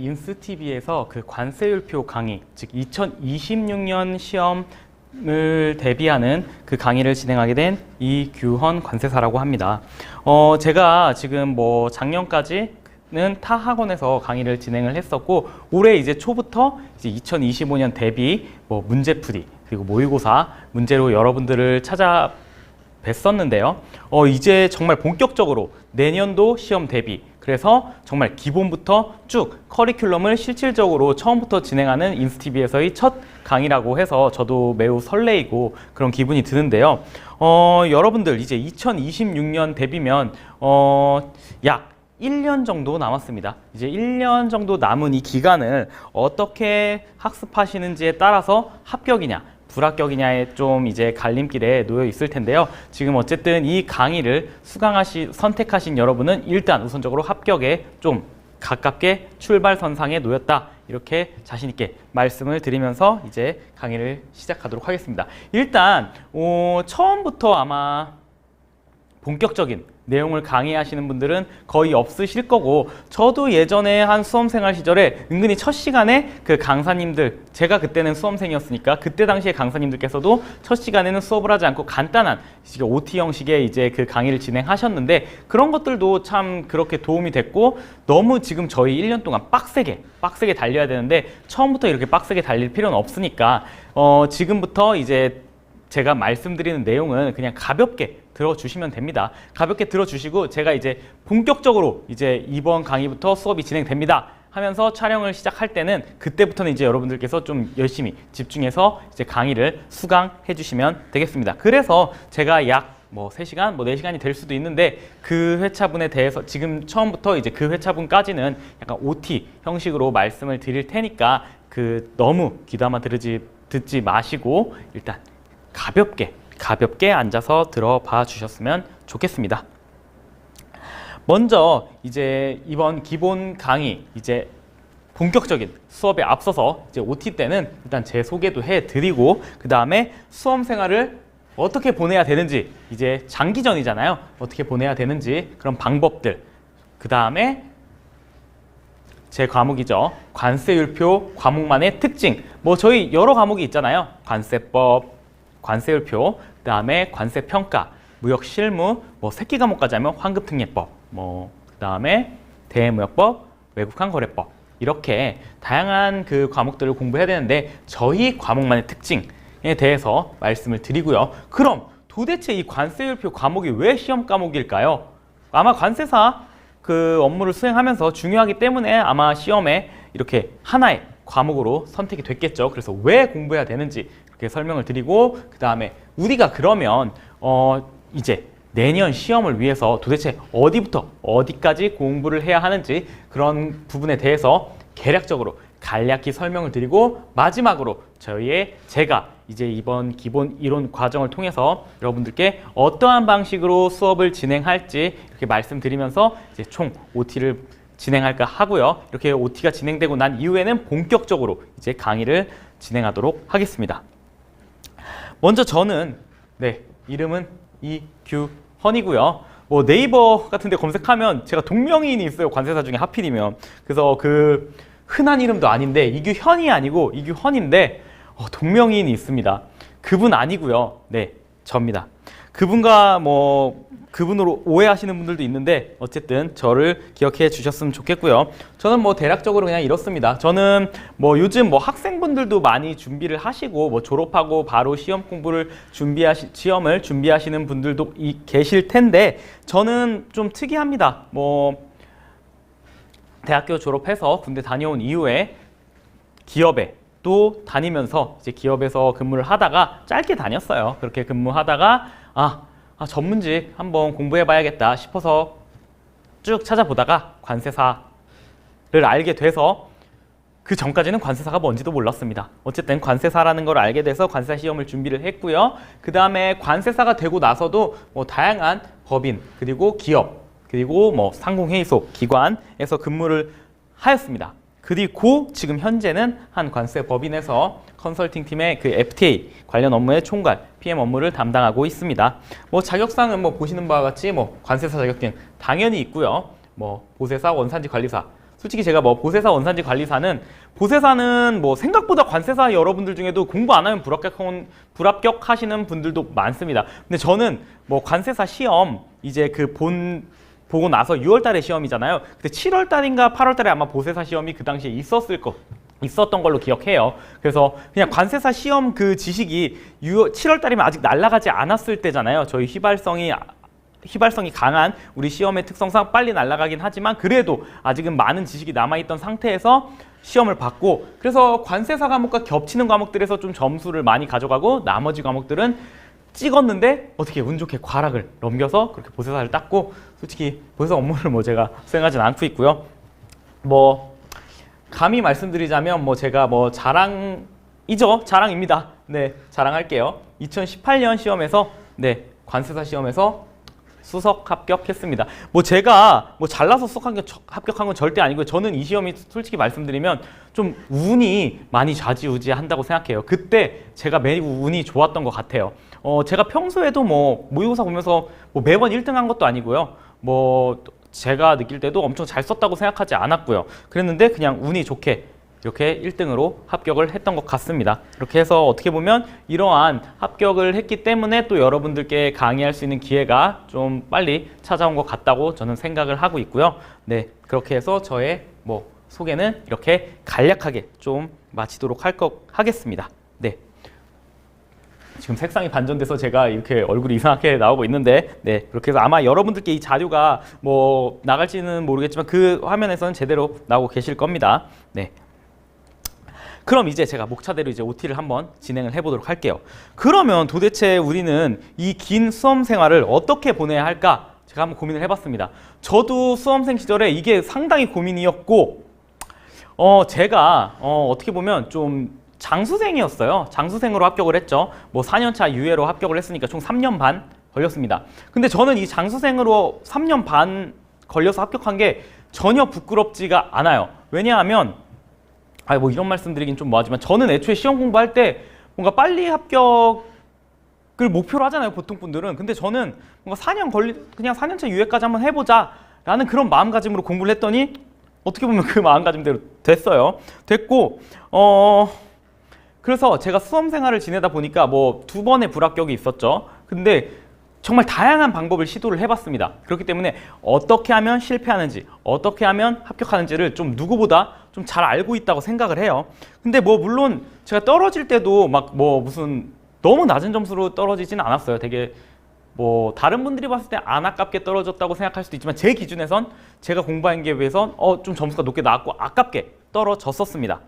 인스티비에서 그 관세율표 강의, 즉 2026년 시험을 대비하는 그 강의를 진행하게 된 이규헌 관세사라고 합니다. 제가 지금 뭐 작년까지는 타 학원에서 강의를 진행을 했었고, 올해 이제 초부터 이제 2025년 대비 뭐 문제풀이 그리고 모의고사 문제로 여러분들을 찾아뵀었는데요. 이제 정말 본격적으로 내년도 시험 대비, 그래서 정말 기본부터 쭉 커리큘럼을 실질적으로 처음부터 진행하는 인스티비에서의 첫 강의라고 해서 저도 매우 설레이고 그런 기분이 드는데요. 여러분들 이제 2026년 대비면 약 1년 정도 남았습니다. 이제 1년 정도 남은 이 기간을 어떻게 학습하시는지에 따라서 합격이냐 불합격이냐에 좀 이제 갈림길에 놓여 있을 텐데요. 지금 어쨌든 이 강의를 선택하신 여러분은 일단 우선적으로 합격에 좀 가깝게 출발선상에 놓였다, 이렇게 자신 있게 말씀을 드리면서 이제 강의를 시작하도록 하겠습니다. 일단 처음부터 아마 본격적인 내용을 강의하시는 분들은 거의 없으실 거고, 저도 예전에 한 수험생활 시절에 은근히 첫 시간에 그 강사님들, 제가 그때는 수험생이었으니까 그때 당시에 강사님들께서도 첫 시간에는 수업을 하지 않고 간단한 OT 형식의 이제 그 강의를 진행하셨는데, 그런 것들도 참 그렇게 도움이 됐고, 너무 지금 저희 1년 동안 빡세게 달려야 되는데 처음부터 이렇게 빡세게 달릴 필요는 없으니까 지금부터 이제 제가 말씀드리는 내용은 그냥 가볍게 들어주시면 됩니다. 가볍게 들어주시고, 제가 이제 본격적으로 이제 이번 강의부터 수업이 진행됩니다 하면서 촬영을 시작할 때는, 그때부터는 이제 여러분들께서 좀 열심히 집중해서 이제 강의를 수강해 주시면 되겠습니다. 그래서 제가 약 3시간, 4시간이 될 수도 있는데, 그 회차분에 대해서 지금 처음부터 이제 그 회차분까지는 약간 OT 형식으로 말씀을 드릴 테니까 너무 귀담아 듣지 마시고 일단 가볍게 앉아서 들어봐 주셨으면 좋겠습니다. 먼저 이제 이번 기본 강의, 이제 본격적인 수업에 앞서서 이제 OT 때는 일단 제 소개도 해드리고, 그 다음에 수험 생활을 어떻게 보내야 되는지, 이제 장기전이잖아요. 어떻게 보내야 되는지 그런 방법들, 그 다음에 제 과목이죠. 관세율표 과목만의 특징. 저희 여러 과목이 있잖아요. 관세법, 관세율표, 그 다음에 관세평가, 무역실무, 새끼 과목까지 하면 환급특례법, 그 다음에 대무역법, 외국환거래법, 이렇게 다양한 그 과목들을 공부해야 되는데, 저희 과목만의 특징에 대해서 말씀을 드리고요. 그럼 도대체 이 관세율표 과목이 왜 시험 과목일까요? 아마 관세사 그 업무를 수행하면서 중요하기 때문에 아마 시험에 이렇게 하나의 과목으로 선택이 됐겠죠. 그래서 왜 공부해야 되는지 이렇게 설명을 드리고, 그 다음에 우리가 그러면 이제 내년 시험을 위해서 도대체 어디부터 어디까지 공부를 해야 하는지, 그런 부분에 대해서 개략적으로 간략히 설명을 드리고, 마지막으로 제가 이제 이번 기본 이론 과정을 통해서 여러분들께 어떠한 방식으로 수업을 진행할지 이렇게 말씀드리면서 이제 총 OT를 진행할까 하고요. 이렇게 OT가 진행되고 난 이후에는 본격적으로 이제 강의를 진행하도록 하겠습니다. 먼저 저는 이름은 이규헌이고요. 네이버 같은 데 검색하면 제가 동명이인이 있어요. 관세사 중에 하필이면. 그래서 그 흔한 이름도 아닌데, 이규현이 아니고 이규헌인데 동명이인이 있습니다. 그분 아니고요. 저입니다. 그분과 그분으로 오해하시는 분들도 있는데, 어쨌든 저를 기억해 주셨으면 좋겠고요. 저는 대략적으로 그냥 이렇습니다. 저는 요즘 학생분들도 많이 준비를 하시고 졸업하고 바로 시험을 준비하시는 분들도 계실 텐데, 저는 좀 특이합니다. 대학교 졸업해서 군대 다녀온 이후에 기업에 또 다니면서 이제 기업에서 근무를 하다가 짧게 다녔어요. 그렇게 근무하다가 전문직 한번 공부해 봐야겠다 싶어서 쭉 찾아보다가 관세사를 알게 돼서, 그 전까지는 관세사가 뭔지도 몰랐습니다. 어쨌든 관세사라는 걸 알게 돼서 관세사 시험을 준비를 했고요. 그 다음에 관세사가 되고 나서도 다양한 법인, 그리고 기업, 그리고 상공회의소, 기관에서 근무를 하였습니다. 그리고 지금 현재는 한 관세법인에서 컨설팅 팀의 그 FTA 관련 업무의 총괄, PM 업무를 담당하고 있습니다. 자격상은 보시는 바와 같이 관세사 자격증 당연히 있고요. 보세사, 원산지 관리사, 솔직히 제가 뭐 보세사 원산지 관리사는 보세사는 뭐 생각보다 관세사 여러분들 중에도 공부 안 하면 불합격하시는 분들도 많습니다. 근데 저는 뭐 관세사 시험 이제 그 보고 나서 6월 달에 시험이잖아요. 근데 7월 달인가 8월 달에 아마 보세사 시험이 그 당시에 있었던 걸로 기억해요. 그래서 그냥 관세사 시험 그 지식이 7월 달이면 아직 날아가지 않았을 때잖아요. 저희 휘발성이 강한 우리 시험의 특성상 빨리 날아가긴 하지만 그래도 아직은 많은 지식이 남아있던 상태에서 시험을 봤고, 그래서 관세사 과목과 겹치는 과목들에서 좀 점수를 많이 가져가고 나머지 과목들은 찍었는데 어떻게 운 좋게 과락을 넘겨서 그렇게 보세사를 땄고, 솔직히 보세사 업무를 뭐 제가 수행하진 않고 있고요. 뭐 감히 말씀드리자면 뭐 제가 뭐 자랑입니다. 네, 자랑할게요. 2018년 시험에서 관세사 시험에서 수석 합격했습니다. 뭐 제가 뭐 잘나서 합격한 건 절대 아니고요. 저는 이 시험이 솔직히 말씀드리면 좀 운이 많이 좌지우지한다고 생각해요. 그때 제가 매우 운이 좋았던 것 같아요. 제가 평소에도 뭐 모의고사 보면서 뭐 매번 1등 한 것도 아니고요. 뭐 제가 느낄 때도 엄청 잘 썼다고 생각하지 않았고요. 그랬는데 그냥 운이 좋게 이렇게 1등으로 합격을 했던 것 같습니다. 이렇게 해서 어떻게 보면 이러한 합격을 했기 때문에 또 여러분들께 강의할 수 있는 기회가 좀 빨리 찾아온 것 같다고 저는 생각을 하고 있고요. 네, 그렇게 해서 저의 뭐 소개는 이렇게 간략하게 좀 마치도록 하겠습니다. 네. 지금 색상이 반전돼서 제가 이렇게 얼굴이 이상하게 나오고 있는데, 네, 그렇게 해서 아마 여러분들께 이 자료가 뭐 나갈지는 모르겠지만 그 화면에서는 제대로 나오고 계실 겁니다. 네. 그럼 이제 제가 목차대로 이제 OT를 한번 진행을 해보도록 할게요. 그러면 도대체 우리는 이 긴 수험 생활을 어떻게 보내야 할까? 제가 한번 고민을 해봤습니다. 저도 수험생 시절에 이게 상당히 고민이었고, 제가 어떻게 보면 좀 장수생이었어요. 장수생으로 합격을 했죠. 뭐 4년차 유예로 합격을 했으니까 총 3년 반 걸렸습니다. 근데 저는 이 장수생으로 3년 반 걸려서 합격한 게 전혀 부끄럽지가 않아요. 왜냐하면 뭐 이런 말씀 드리긴 좀 뭐하지만 저는 애초에 시험 공부할 때 뭔가 빨리 합격을 목표로 하잖아요, 보통 분들은. 근데 저는 뭔가 그냥 4년차 유예까지 한번 해보자 라는 그런 마음가짐으로 공부를 했더니 어떻게 보면 그 마음가짐대로 됐고, 그래서 제가 수험 생활을 지내다 보니까 뭐 2번의 불합격이 있었죠. 근데 정말 다양한 방법을 시도를 해봤습니다. 그렇기 때문에 어떻게 하면 실패하는지, 어떻게 하면 합격하는지를 좀 누구보다 좀 잘 알고 있다고 생각을 해요. 근데 뭐 물론 제가 떨어질 때도 막 뭐 무슨 너무 낮은 점수로 떨어지지는 않았어요. 되게 뭐 다른 분들이 봤을 때 안 아깝게 떨어졌다고 생각할 수도 있지만 제 기준에선 제가 공부한 게 비해선 좀 점수가 높게 나왔고 아깝게 떨어졌었습니다.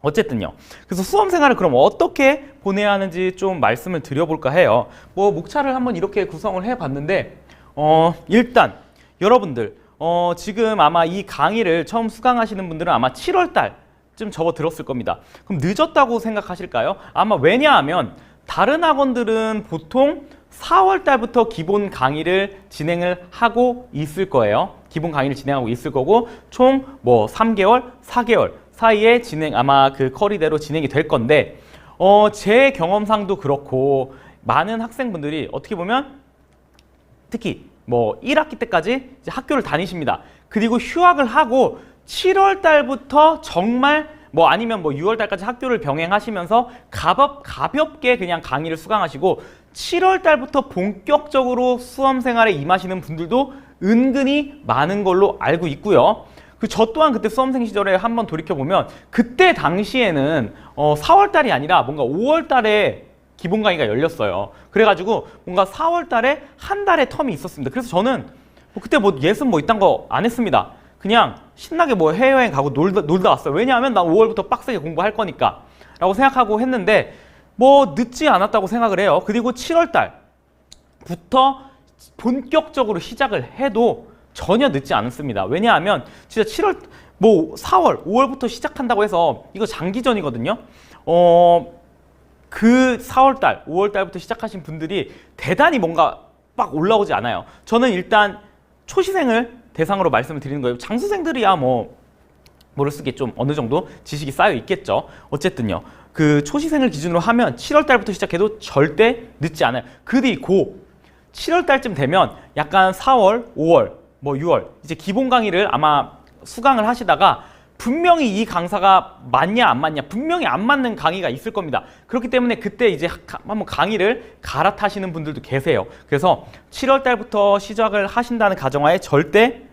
어쨌든요. 그래서 수험 생활을 그럼 어떻게 보내야 하는지 좀 말씀을 드려볼까 해요. 뭐 목차를 한번 이렇게 구성을 해봤는데 일단 여러분들 지금 아마 이 강의를 처음 수강하시는 분들은 아마 7월 달쯤 접어들었을 겁니다. 그럼 늦었다고 생각하실까요? 아마 왜냐하면 다른 학원들은 보통 4월 달부터 기본 강의를 진행을 하고 있을 거예요. 기본 강의를 진행하고 있을 거고 총 뭐 3개월, 4개월 사이에 아마 그 커리대로 진행이 될 건데 제 경험상도 그렇고 많은 학생분들이 어떻게 보면 특히 뭐 1학기 때까지 이제 학교를 다니십니다. 그리고 휴학을 하고 7월 달부터 정말 뭐 아니면 뭐 6월 달까지 학교를 병행하시면서 가볍게 그냥 강의를 수강하시고 7월 달부터 본격적으로 수험 생활에 임하시는 분들도 은근히 많은 걸로 알고 있고요. 저 또한 그때 수험생 시절에 한번 돌이켜보면 그때 당시에는 4월 달이 아니라 뭔가 5월 달에 기본 강의가 열렸어요. 그래가지고 뭔가 4월 달에 한 달의 텀이 있었습니다. 그래서 저는 그때 뭐 예습 뭐 이딴 거 안 했습니다. 그냥 신나게 뭐 해외여행 가고 놀다 왔어요. 왜냐하면 나 5월부터 빡세게 공부할 거니까 라고 생각하고 했는데 뭐 늦지 않았다고 생각을 해요. 그리고 7월 달부터 본격적으로 시작을 해도 전혀 늦지 않습니다. 왜냐하면 진짜 7월, 뭐 4월, 5월부터 시작한다고 해서 이거 장기전이거든요. 그 4월 달, 5월 달부터 시작하신 분들이 대단히 뭔가 막 올라오지 않아요. 저는 일단 초시생을 대상으로 말씀을 드리는 거예요. 장수생들이야 뭐 모르겠게 좀 어느 정도 지식이 쌓여 있겠죠. 어쨌든요. 그 초시생을 기준으로 하면 7월 달부터 시작해도 절대 늦지 않아요. 그리고 7월 달쯤 되면 약간 4월, 5월, 뭐 6월 이제 기본 강의를 아마 수강을 하시다가 분명히 이 강사가 맞냐 안 맞냐 분명히 안 맞는 강의가 있을 겁니다. 그렇기 때문에 그때 이제 한번 강의를 갈아타시는 분들도 계세요. 그래서 7월 달부터 시작을 하신다는 가정하에 절대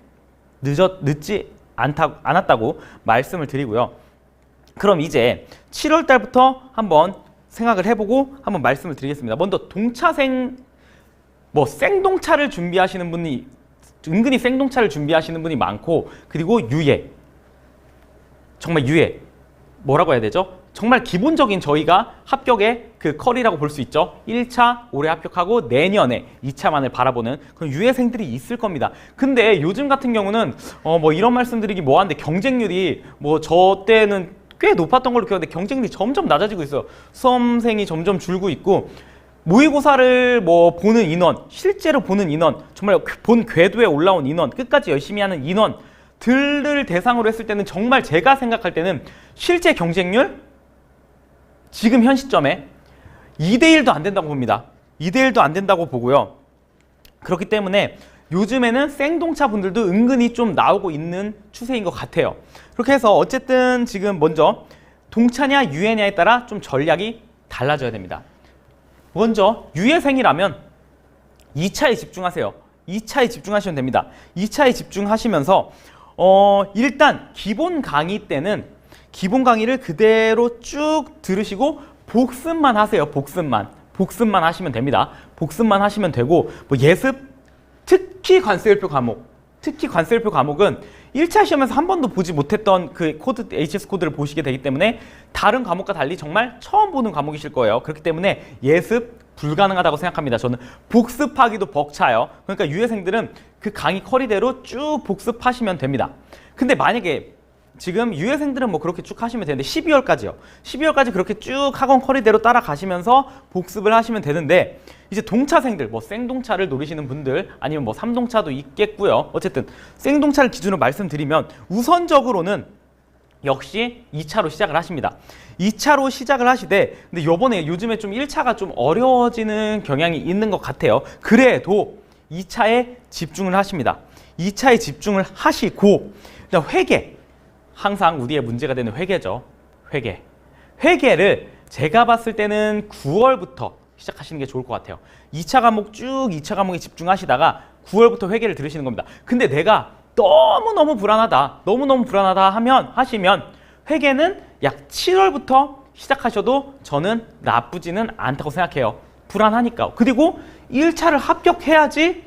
늦지 않았다고 말씀을 드리고요. 그럼 이제 7월 달부터 한번 생각을 해보고 한번 말씀을 드리겠습니다. 먼저 동차생, 생동차를 준비하시는 분이 은근히 생동차를 준비하시는 분이 많고, 그리고 유예, 정말 유예, 뭐라고 해야 되죠? 정말 기본적인 저희가 합격의 그 컬이라고 볼 수 있죠. 1차 올해 합격하고 내년에 2차만을 바라보는 그런 유예생들이 있을 겁니다. 근데 요즘 같은 경우는 이런 말씀드리기 뭐한데 경쟁률이 저 때는 꽤 높았던 걸로 기억하는데 경쟁률이 점점 낮아지고 있어요. 수험생이 점점 줄고 있고, 모의고사를 보는 인원, 실제로 보는 인원, 정말 본 궤도에 올라온 인원, 끝까지 열심히 하는 인원들을 대상으로 했을 때는 정말 제가 생각할 때는 실제 경쟁률 지금 현 시점에 2대1도 안 된다고 봅니다. 2대1도 안 된다고 보고요. 그렇기 때문에 요즘에는 생동차 분들도 은근히 좀 나오고 있는 추세인 것 같아요. 그렇게 해서 어쨌든 지금 먼저 동차냐 유예냐에 따라 좀 전략이 달라져야 됩니다. 먼저 유예생이라면 2차에 집중하세요. 2차에 집중하시면 됩니다. 2차에 집중하시면서 일단 기본 강의 때는 기본 강의를 그대로 쭉 들으시고 복습만 하세요. 복습만 하시면 됩니다. 복습만 하시면 되고, 예습, 특히 관세율표 과목은 1차 시험에서 한 번도 보지 못했던 그 코드, HS 코드를 보시게 되기 때문에 다른 과목과 달리 정말 처음 보는 과목이실 거예요. 그렇기 때문에 예습 불가능하다고 생각합니다. 저는 복습하기도 벅차요. 그러니까 유예생들은 그 강의 커리대로 쭉 복습하시면 됩니다. 근데 만약에 지금 유예생들은 그렇게 쭉 하시면 되는데 12월까지요. 12월까지 그렇게 쭉 학원 커리대로 따라가시면서 복습을 하시면 되는데, 이제 동차생들, 생동차를 노리시는 분들, 아니면 삼동차도 있겠고요. 어쨌든 생동차를 기준으로 말씀드리면 우선적으로는 역시 2차로 시작을 하십니다. 2차로 시작을 하시되, 근데 요즘에 좀 1차가 좀 어려워지는 경향이 있는 것 같아요. 그래도 2차에 집중을 하십니다. 2차에 집중을 하시고, 회계, 항상 우리의 문제가 되는 회계죠. 회계를 제가 봤을 때는 9월부터 시작하시는 게 좋을 것 같아요. 2차 과목 2차 과목에 집중하시다가 9월부터 회계를 들으시는 겁니다. 근데 내가 너무너무 불안하다 하시면 회계는 약 7월부터 시작하셔도 저는 나쁘지는 않다고 생각해요. 불안하니까. 그리고 1차를 합격해야지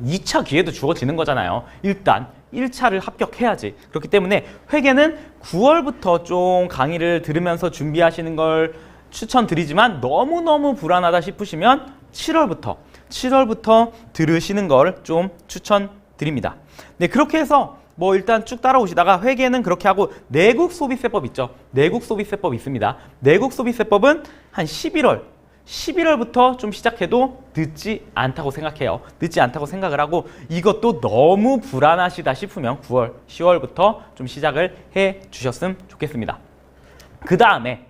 2차 기회도 주어지는 거잖아요. 일단 1차를 합격해야지. 그렇기 때문에 회계는 9월부터 좀 강의를 들으면서 준비하시는 걸 추천드리지만, 너무너무 불안하다 싶으시면 7월부터 들으시는 걸 좀 추천드립니다. 네, 그렇게 해서 일단 쭉 따라오시다가 회계는 그렇게 하고, 내국 소비세법 있죠. 내국 소비세법 있습니다. 내국 소비세법은 한 11월부터 좀 시작해도 늦지 않다고 생각해요. 늦지 않다고 생각을 하고, 이것도 너무 불안하시다 싶으면 9월, 10월부터 좀 시작을 해 주셨으면 좋겠습니다. 그 다음에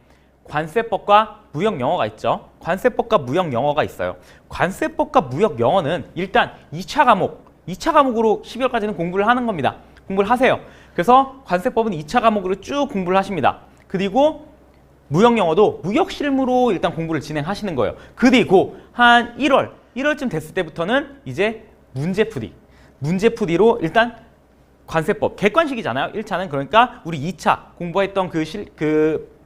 관세법과 무역영어가 있죠. 관세법과 무역영어가 있어요. 관세법과 무역영어는 일단 2차 과목으로 12월까지는 공부를 하는 겁니다. 공부를 하세요. 그래서 관세법은 2차 과목으로 쭉 공부를 하십니다. 그리고 무역영어도 무역실무로 일단 공부를 진행하시는 거예요. 그리고 한 1월쯤 됐을 때부터는 이제 문제풀이로 일단 관세법, 객관식이잖아요. 1차는. 그러니까 우리 2차 공부했던 그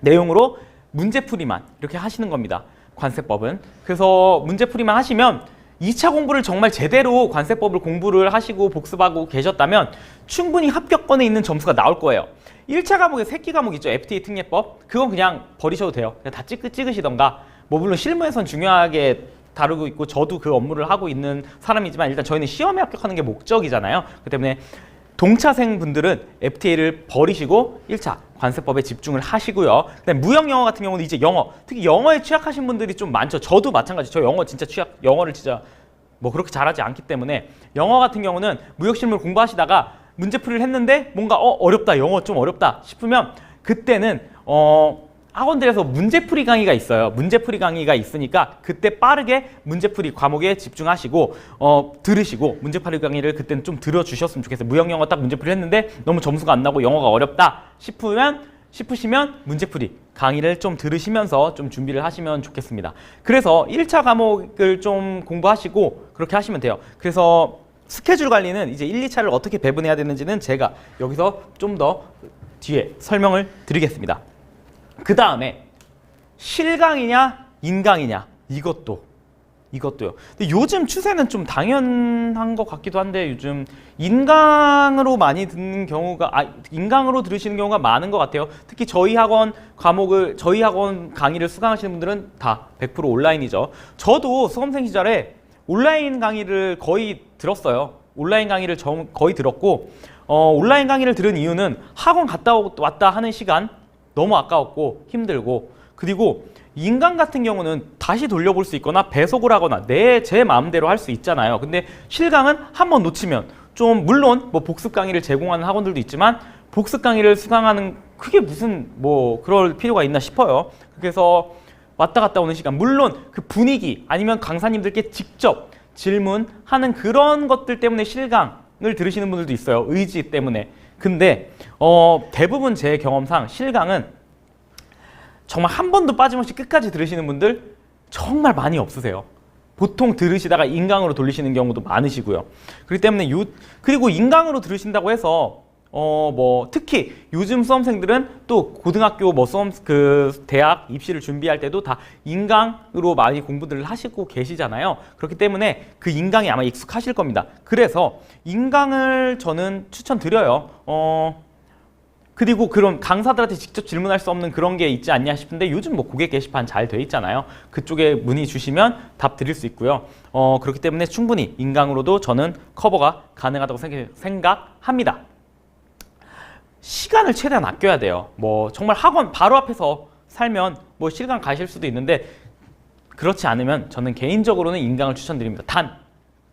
내용으로 문제풀이만 이렇게 하시는 겁니다. 관세법은. 그래서 문제풀이만 하시면 2차 공부를 정말 제대로 관세법을 공부를 하시고 복습하고 계셨다면 충분히 합격권에 있는 점수가 나올 거예요. 1차 과목에 새끼 과목 있죠. FTA 특례법. 그건 그냥 버리셔도 돼요. 그냥 다 찍으시던가. 물론 실무에선 중요하게 다루고 있고 저도 그 업무를 하고 있는 사람이지만, 일단 저희는 시험에 합격하는 게 목적이잖아요. 그렇기 때문에 동차생 분들은 FTA를 버리시고 1차 관세법에 집중을 하시고요. 그다음에 무역영어 같은 경우는 이제 특히 영어에 취약하신 분들이 좀 많죠. 저도 마찬가지. 저 영어를 진짜 그렇게 잘하지 않기 때문에, 영어 같은 경우는 무역실무를 공부하시다가 문제풀이를 했는데 뭔가 어렵다, 영어 좀 어렵다 싶으면 그때는 학원들에서 문제풀이 강의가 있어요. 문제풀이 강의가 있으니까 그때 빠르게 문제풀이 과목에 집중하시고 들으시고 문제풀이 강의를 그때는 좀 들어주셨으면 좋겠어요. 무형영어 딱 문제풀이 했는데 너무 점수가 안 나고 영어가 어렵다 싶으시면 문제풀이 강의를 좀 들으시면서 좀 준비를 하시면 좋겠습니다. 그래서 1차 과목을 좀 공부하시고 그렇게 하시면 돼요. 그래서 스케줄 관리는 이제 1, 2차를 어떻게 배분해야 되는지는 제가 여기서 좀 더 뒤에 설명을 드리겠습니다. 그 다음에 실강이냐 인강이냐 이것도요. 근데 요즘 추세는 좀 당연한 것 같기도 한데 요즘 인강으로 많이 듣는 경우가 인강으로 들으시는 경우가 많은 것 같아요. 특히 저희 학원 강의를 수강하시는 분들은 다 100% 온라인이죠. 저도 수험생 시절에 온라인 강의를 거의 들었어요. 온라인 강의를 거의 들었고 온라인 강의를 들은 이유는 학원 갔다 왔다 하는 시간 너무 아까웠고 힘들고, 그리고 인강 같은 경우는 다시 돌려볼 수 있거나 배속을 하거나 제 마음대로 할 수 있잖아요. 근데 실강은 한번 놓치면 좀 물론 뭐 복습 강의를 제공하는 학원들도 있지만 복습 강의를 수강하는 그게 무슨 뭐 그럴 필요가 있나 싶어요. 그래서 왔다 갔다 오는 시간, 물론 그 분위기 아니면 강사님들께 직접 질문하는 그런 것들 때문에 실강을 들으시는 분들도 있어요. 의지 때문에. 근데 대부분 제 경험상 실강은 정말 한 번도 빠짐없이 끝까지 들으시는 분들 정말 많이 없으세요. 보통 들으시다가 인강으로 돌리시는 경우도 많으시고요. 그렇기 때문에 그리고 인강으로 들으신다고 해서 뭐 특히 요즘 수험생들은 또 고등학교 뭐 대학 입시를 준비할 때도 다 인강으로 많이 공부들을 하시고 계시잖아요. 그렇기 때문에 그 인강이 아마 익숙하실 겁니다. 그래서 인강을 저는 추천드려요. 그리고 그런 강사들한테 직접 질문할 수 없는 그런 게 있지 않냐 싶은데 요즘 뭐 고객 게시판 잘 돼 있잖아요. 그쪽에 문의 주시면 답 드릴 수 있고요. 그렇기 때문에 충분히 인강으로도 저는 커버가 가능하다고 생각합니다. 시간을 최대한 아껴야 돼요. 뭐 정말 학원 바로 앞에서 살면 뭐 실강 가실 수도 있는데 그렇지 않으면 저는 개인적으로는 인강을 추천드립니다.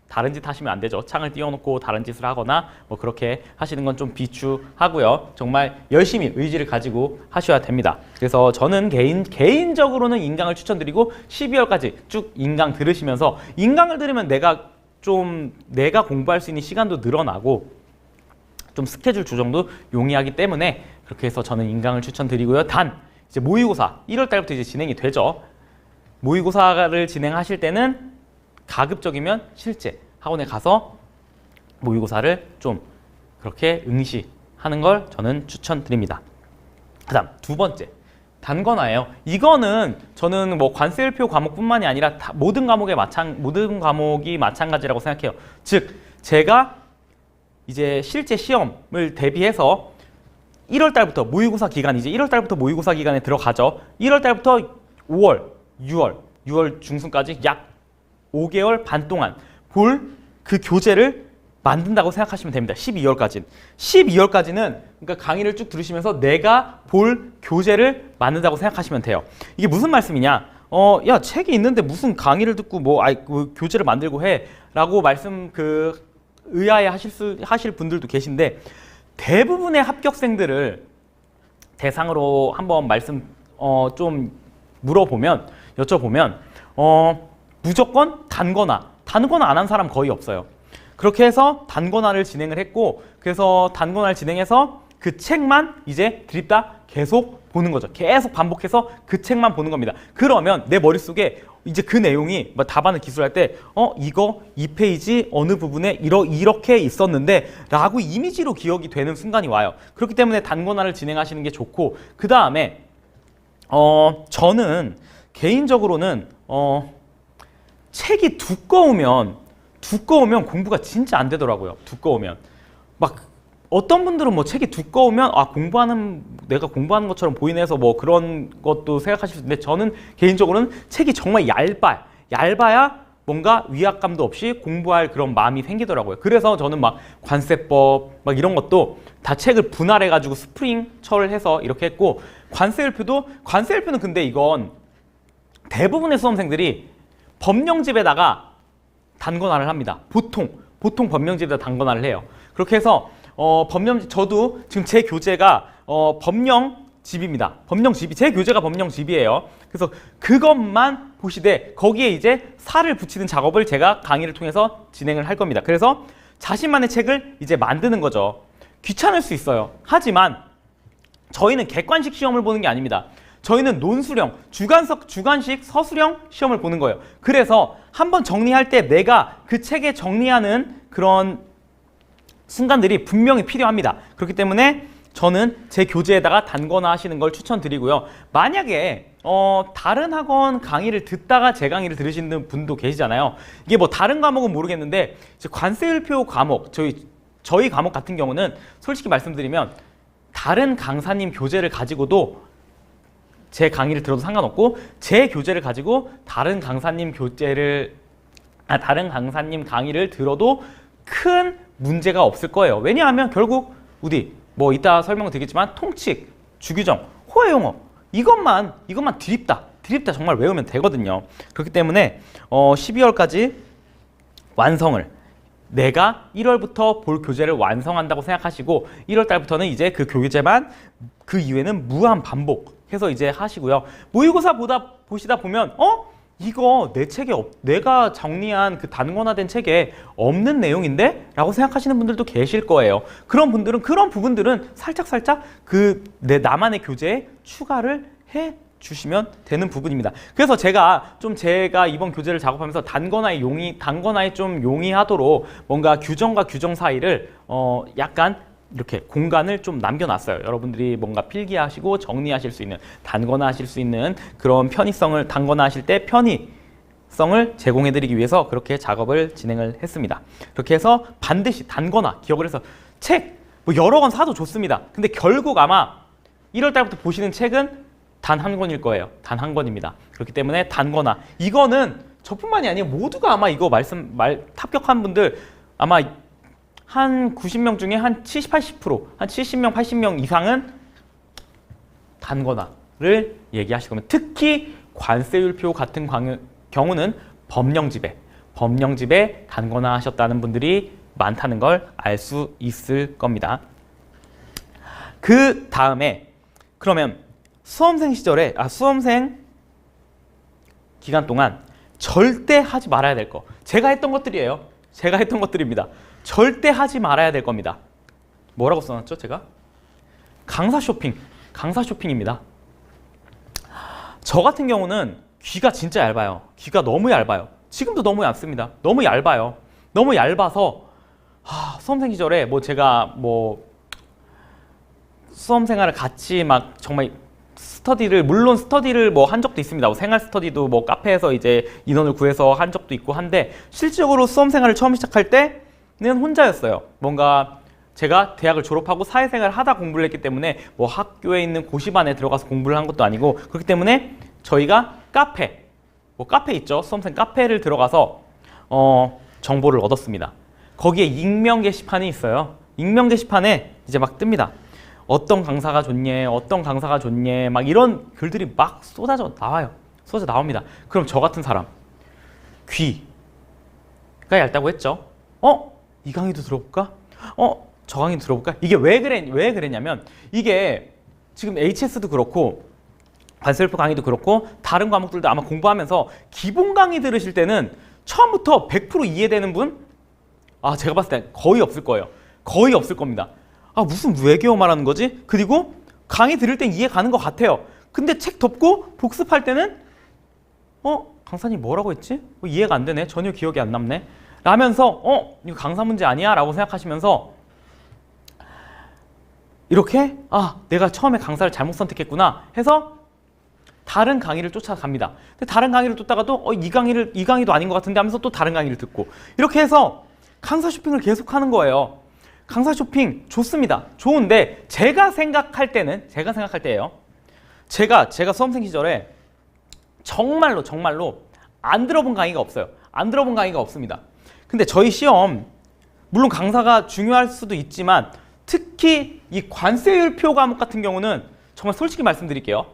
다른 짓 하시면 안 되죠. 창을 띄워놓고 다른 짓을 하거나 뭐 그렇게 하시는 건 좀 비추하고요. 정말 열심히 의지를 가지고 하셔야 됩니다. 그래서 저는 개인적으로는 인강을 추천드리고 12월까지 쭉 인강 들으시면서 인강을 들으면 내가 공부할 수 있는 시간도 늘어나고 좀 스케줄 조정도 용이하기 때문에 그렇게 해서 저는 인강을 추천드리고요. 이제 모의고사 1월 달부터 이제 진행이 되죠. 모의고사를 진행하실 때는 가급적이면 실제 학원에 가서 모의고사를 좀 그렇게 응시하는 걸 저는 추천드립니다. 그 다음 두 번째, 단권화예요. 이거는 저는 뭐 관세일표 과목뿐만이 아니라 모든 과목이 마찬가지라고 생각해요. 즉 제가 이제 실제 시험을 대비해서 1월 달부터 모의고사 기간, 이제 1월 달부터 모의고사 기간에 들어가죠. 1월 달부터 5월, 6월 중순까지 약 5개월 반 동안 볼 그 교재를 만든다고 생각하시면 됩니다. 12월까지는 그러니까 강의를 쭉 들으시면서 내가 볼 교재를 만든다고 생각하시면 돼요. 이게 무슨 말씀이냐? 야, 책이 있는데 무슨 강의를 듣고 교재를 만들고 해? 라고 의아해 하실 분들도 계신데, 대부분의 합격생들을 대상으로 한번 좀 여쭤보면 무조건 단권화 안 한 사람 거의 없어요. 그렇게 해서 단권화를 진행을 했고, 그래서 단권화를 진행해서 그 책만 이제 드립다 계속 보는 거죠. 계속 반복해서 그 책만 보는 겁니다. 그러면 내 머릿속에 이제 그 내용이 답안을 기술할 때 이거 이 페이지 어느 부분에 이렇게 있었는데 라고 이미지로 기억이 되는 순간이 와요. 그렇기 때문에 단권화를 진행하시는 게 좋고, 그 다음에 저는 개인적으로는 책이 두꺼우면 공부가 진짜 안 되더라고요. 두꺼우면 어떤 분들은 뭐 책이 두꺼우면 내가 공부하는 것처럼 보이네 해서 뭐 그런 것도 생각하실 수 있는데, 저는 개인적으로는 책이 정말 얇아야 뭔가 위압감도 없이 공부할 그런 마음이 생기더라고요. 그래서 저는 관세법 이런 것도 다 책을 분할해 가지고 스프링처를 해서 이렇게 했고, 관세일표는 근데 이건 대부분의 수험생들이 법령집에다가 단권화를 합니다. 보통 법령집에다 단권화를 해요. 그렇게 해서 저도 지금 제 교재가 법령 법령집입니다. 법령집이 제 교재가 법령집이에요. 그래서 그것만 보시되 거기에 이제 살을 붙이는 작업을 제가 강의를 통해서 진행을 할 겁니다. 그래서 자신만의 책을 이제 만드는 거죠. 귀찮을 수 있어요. 하지만 저희는 객관식 시험을 보는 게 아닙니다. 저희는 논술형, 주관식 서술형 시험을 보는 거예요. 그래서 한번 정리할 때 내가 그 책에 정리하는 그런 순간들이 분명히 필요합니다. 그렇기 때문에 저는 제 교재에다가 단거나 하시는 걸 추천드리고요. 만약에 다른 학원 강의를 듣다가 제 강의를 들으시는 분도 계시잖아요. 이게 뭐 다른 과목은 모르겠는데 관세율표 과목, 저희 과목 같은 경우는 솔직히 말씀드리면 다른 강사님 교재를 가지고도 제 강의를 들어도 상관없고 제 교재를 가지고 다른 강사님 강의를 들어도 큰 문제가 없을 거예요. 왜냐하면 결국 뭐 이따 설명드리겠지만 통칙, 주규정, 호혜용어 이것만 드립다 정말 외우면 되거든요. 그렇기 때문에 12월까지 완성을 내가 1월부터 볼 교재를 완성한다고 생각하시고 1월 달부터는 이제 그 교재만 그 이후에는 무한 반복해서 이제 하시고요. 모의고사 보시다 보면 이거 내 책에 내가 정리한 그 단권화된 책에 없는 내용인데? 라고 생각하시는 분들도 계실 거예요. 그런 부분들은 살짝 나만의 교재에 추가를 해 주시면 되는 부분입니다. 그래서 제가 이번 교재를 작업하면서 단권화에 좀 용이하도록 뭔가 규정과 규정 사이를 약간 이렇게 공간을 좀 남겨놨어요. 여러분들이 뭔가 필기하시고 정리하실 수 있는, 단권화하실 수 있는 그런 단권화하실 때 편의성을 제공해드리기 위해서 그렇게 작업을 진행을 했습니다. 그렇게 해서 반드시 단권화 기억을 해서 뭐 여러 권 사도 좋습니다. 근데 결국 아마 1월 달부터 보시는 책은 단 한 권일 거예요. 단 한 권입니다. 그렇기 때문에 단권화 이거는 저뿐만이 아니에요. 모두가 아마 이거 합격한 분들 아마 한 90명 중에 한 70, 80%, 한 70명, 80명 이상은 단권화를 얘기하실 겁니다. 특히 관세율표 같은 경우는 법령집에 단권화 하셨다는 분들이 많다는 걸 알 수 있을 겁니다. 그 다음에 그러면 수험생 기간 동안 절대 하지 말아야 될 거. 제가 했던 것들입니다. 절대 하지 말아야 될 겁니다. 뭐라고 써놨죠, 제가? 강사 쇼핑입니다. 저 같은 경우는 귀가 진짜 얇아요. 귀가 너무 얇아요. 지금도 너무 얇습니다. 너무 얇아요. 너무 얇아서 수험생 시절에 제가 수험 생활을 같이 정말 물론 스터디를 한 적도 있습니다. 생활 스터디도 카페에서 이제 인원을 구해서 한 적도 있고 한데 실질적으로 수험 생활을 처음 시작할 때는 혼자였어요. 뭔가 제가 대학을 졸업하고 사회생활을 하다 공부를 했기 때문에 학교에 있는 고시반에 들어가서 공부를 한 것도 아니고 그렇기 때문에 저희가 카페 있죠. 수험생 카페를 들어가서 정보를 얻었습니다. 거기에 익명 게시판이 있어요. 익명 게시판에 이제 뜹니다. 어떤 강사가 좋니? 이런 글들이 쏟아져 나옵니다. 그럼 저 같은 사람 귀가 얇다고 했죠. 이 강의도 들어볼까? 저 강의도 들어볼까? 이게 왜 그랬냐면 이게 지금 HS도 그렇고 관세율표 강의도 그렇고 다른 과목들도 아마 공부하면서 기본 강의 들으실 때는 처음부터 100% 이해되는 분? 제가 봤을 때 거의 없을 거예요. 거의 없을 겁니다. 무슨 외계어 말하는 거지? 그리고 강의 들을 땐 이해 가는 것 같아요. 근데 책 덮고 복습할 때는 강사님 뭐라고 했지? 이해가 안 되네. 전혀 기억이 안 남네. 라면서 이거 강사 문제 아니야? 라고 생각하시면서 이렇게 내가 처음에 강사를 잘못 선택했구나 해서 다른 강의를 쫓아갑니다. 근데 다른 강의를 쫓다가도 이 강의도 아닌 것 같은데 하면서 또 다른 강의를 듣고 이렇게 해서 강사 쇼핑을 계속하는 거예요. 강사 쇼핑 좋습니다. 좋은데 제가 생각할 때예요. 제가 수험생 시절에 정말로 안 들어본 강의가 없어요. 안 들어본 강의가 없습니다. 근데 저희 시험 물론 강사가 중요할 수도 있지만 특히 이 관세율표 과목 같은 경우는 정말 솔직히 말씀드릴게요.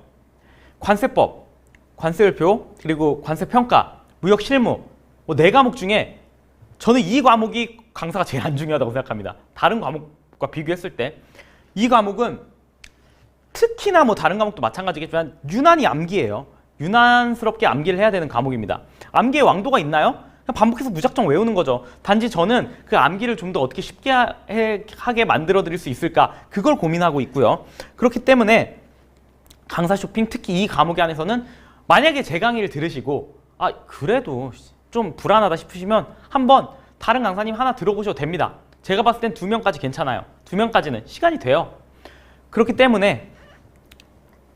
관세법, 관세율표, 그리고 관세평가, 무역실무 네 과목 중에 저는 이 과목이 강사가 제일 안 중요하다고 생각합니다. 다른 과목과 비교했을 때 이 과목은 특히나 뭐 다른 과목도 마찬가지겠지만 유난히 암기예요. 유난스럽게 암기를 해야 되는 과목입니다. 암기의 왕도가 있나요? 그냥 반복해서 무작정 외우는 거죠. 단지 저는 그 암기를 좀 더 어떻게 쉽게 하게 만들어 드릴 수 있을까, 그걸 고민하고 있고요. 그렇기 때문에 강사 쇼핑, 특히 이 과목에 한해서는 만약에 제 강의를 들으시고 그래도 좀 불안하다 싶으시면 한번 다른 강사님 하나 들어보셔도 됩니다. 제가 봤을 땐 2명까지 괜찮아요. 2명까지는 시간이 돼요. 그렇기 때문에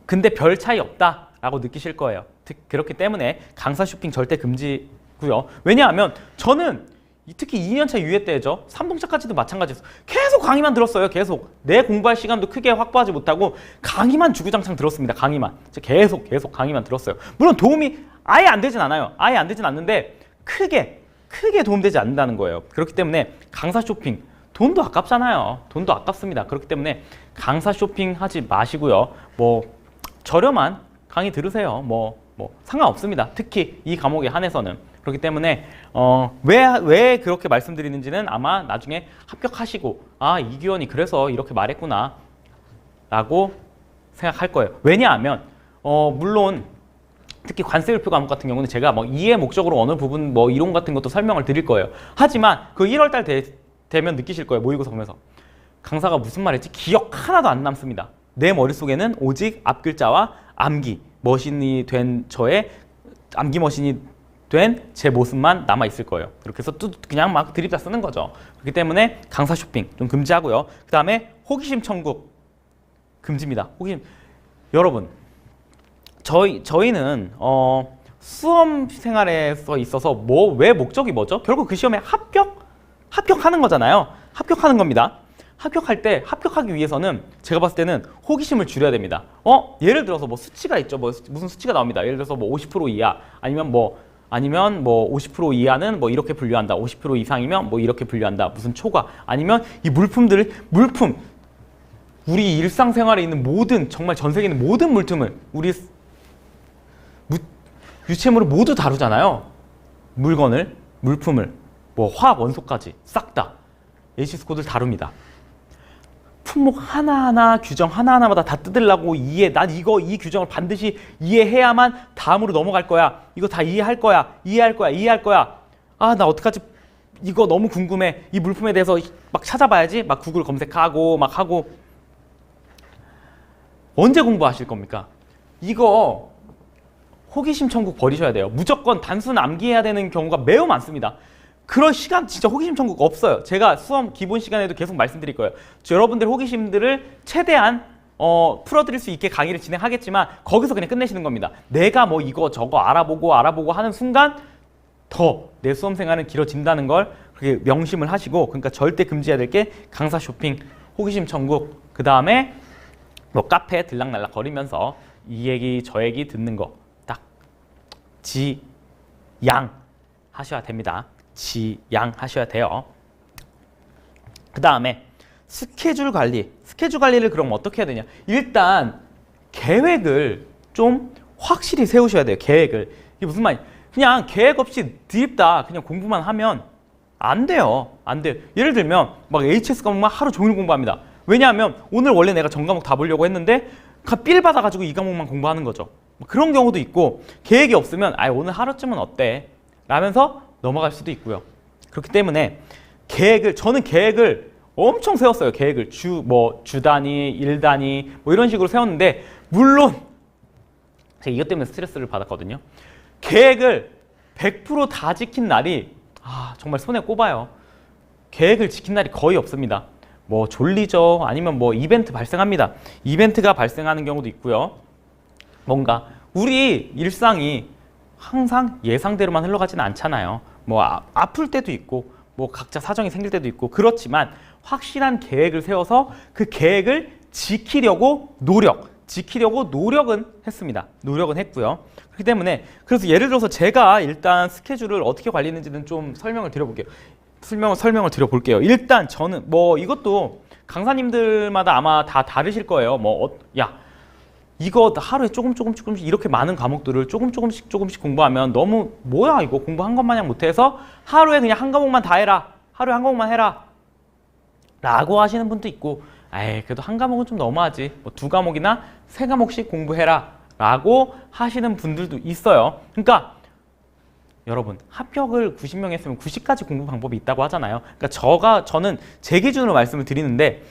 근데 별 차이 없다라고 느끼실 거예요. 그렇기 때문에 강사 쇼핑 절대 금지고요. 왜냐하면 저는 특히 2년차 유예 때죠. 3동차까지도 마찬가지였어요. 계속 강의만 들었어요. 계속. 내 공부할 시간도 크게 확보하지 못하고 강의만 주구장창 들었습니다. 강의만. 계속 강의만 들었어요. 물론 도움이 아예 안 되진 않아요. 아예 안 되진 않는데 크게 도움되지 않는다는 거예요. 그렇기 때문에 강사 쇼핑, 돈도 아깝잖아요. 돈도 아깝습니다. 그렇기 때문에 강사 쇼핑 하지 마시고요. 뭐 저렴한 강의 들으세요. 뭐 상관없습니다. 특히 이 과목에 한해서는. 그렇기 때문에 왜 그렇게 말씀드리는지는 아마 나중에 합격하시고 이규원이 그래서 이렇게 말했구나 라고 생각할 거예요. 왜냐하면 물론 특히 관세율표 과목 같은 경우는 제가 뭐 이해 목적으로 어느 부분 뭐 이론 같은 것도 설명을 드릴 거예요. 하지만 그 1월달 되면 느끼실 거예요. 모의고사 보면서 강사가 무슨 말했지 기억 하나도 안 남습니다. 내 머릿속에는 오직 앞글자와 암기 머신이 된 저의 암기 머신이 된 제 모습만 남아 있을 거예요. 그렇게 해서 그냥 막 드립다 쓰는 거죠. 그렇기 때문에 강사 쇼핑 좀 금지하고요. 그 다음에 호기심 천국 금지입니다. 호기심. 여러분, 저희는 수험 생활에 있어서 왜 목적이 뭐죠? 결국 그 시험에 합격하는 거잖아요. 합격하는 겁니다. 합격할 때 합격하기 위해서는 제가 봤을 때는 호기심을 줄여야 됩니다. 예를 들어서 뭐 수치가 있죠. 무슨 수치가 나옵니다. 예를 들어서 뭐 50% 이하 아니면 50% 이하는 뭐 이렇게 분류한다. 50% 이상이면 뭐 이렇게 분류한다. 무슨 초과 아니면 이 물품 우리 일상생활에 있는 모든 정말 전 세계에 있는 모든 물품을 우리 유체물을 모두 다루잖아요. 물품을 뭐 화학 원소까지 싹 다 HTS 코드를 다룹니다. 품목 하나하나 규정 하나하나마다 다 뜯으려고 난 이 규정을 반드시 이해해야만 다음으로 넘어갈 거야. 이거 다 이해할 거야. 나 어떡하지? 이거 너무 궁금해. 이 물품에 대해서 막 찾아봐야지. 막 구글 검색하고 막 하고. 언제 공부하실 겁니까? 이거 호기심 천국 버리셔야 돼요. 무조건 단순 암기해야 되는 경우가 매우 많습니다. 그런 시간 진짜 호기심 천국 없어요. 제가 수험 기본 시간에도 계속 말씀드릴 거예요. 여러분들 호기심들을 최대한 풀어드릴 수 있게 강의를 진행하겠지만 거기서 그냥 끝내시는 겁니다. 내가 뭐 이거 저거 알아보고 하는 순간 더 내 수험 생활은 길어진다는 걸 그렇게 명심을 하시고, 그러니까 절대 금지해야 될 게 강사 쇼핑, 호기심 천국, 그 다음에 뭐 카페 들락날락 거리면서 이 얘기 저 얘기 듣는 거 딱 지양 하셔야 됩니다. 지양하셔야 돼요. 그 다음에 스케줄 관리를 그럼 어떻게 해야 되냐? 일단 계획을 좀 확실히 세우셔야 돼요. 계획을. 이게 무슨 말이냐? 그냥 계획 없이 드립다 그냥 공부만 하면 안 돼요. 예를 들면 막 HS 과목만 하루 종일 공부합니다. 왜냐하면 오늘 원래 내가 전 과목 다 보려고 했는데 삘 받아가지고 이 과목만 공부하는 거죠. 그런 경우도 있고, 계획이 없으면 오늘 하루쯤은 어때? 라면서 넘어갈 수도 있고요. 그렇기 때문에 저는 계획을 엄청 세웠어요. 계획을 주 단위, 일 단위 뭐 이런 식으로 세웠는데, 물론 제가 이것 때문에 스트레스를 받았거든요. 계획을 100% 다 지킨 날이 정말 손에 꼽아요. 계획을 지킨 날이 거의 없습니다. 뭐 졸리죠. 아니면 뭐 이벤트 발생합니다. 이벤트가 발생하는 경우도 있고요. 뭔가 우리 일상이 항상 예상대로만 흘러가지는 않잖아요. 뭐 아플 때도 있고 뭐 각자 사정이 생길 때도 있고, 그렇지만 확실한 계획을 세워서 그 계획을 지키려고 노력은 했습니다. 노력은 했고요. 그렇기 때문에 그래서 예를 들어서 제가 일단 스케줄을 어떻게 관리했는지는 좀 설명을 드려볼게요. 일단 저는 뭐 이것도 강사님들마다 아마 다 다르실 거예요. 이거 하루에 조금씩 이렇게 많은 과목들을 조금씩 공부하면 너무 뭐야 이거 공부한 것 마냥 못해서 하루에 그냥 한 과목만 다 해라. 하루에 한 과목만 해라. 라고 하시는 분도 있고, 에이, 그래도 한 과목은 좀 너무하지. 뭐 2과목이나 3과목씩 공부해라 라고 하시는 분들도 있어요. 그러니까 여러분, 합격을 90명 했으면 90까지 공부 방법이 있다고 하잖아요. 그러니까 저는 제 기준으로 말씀을 드리는데,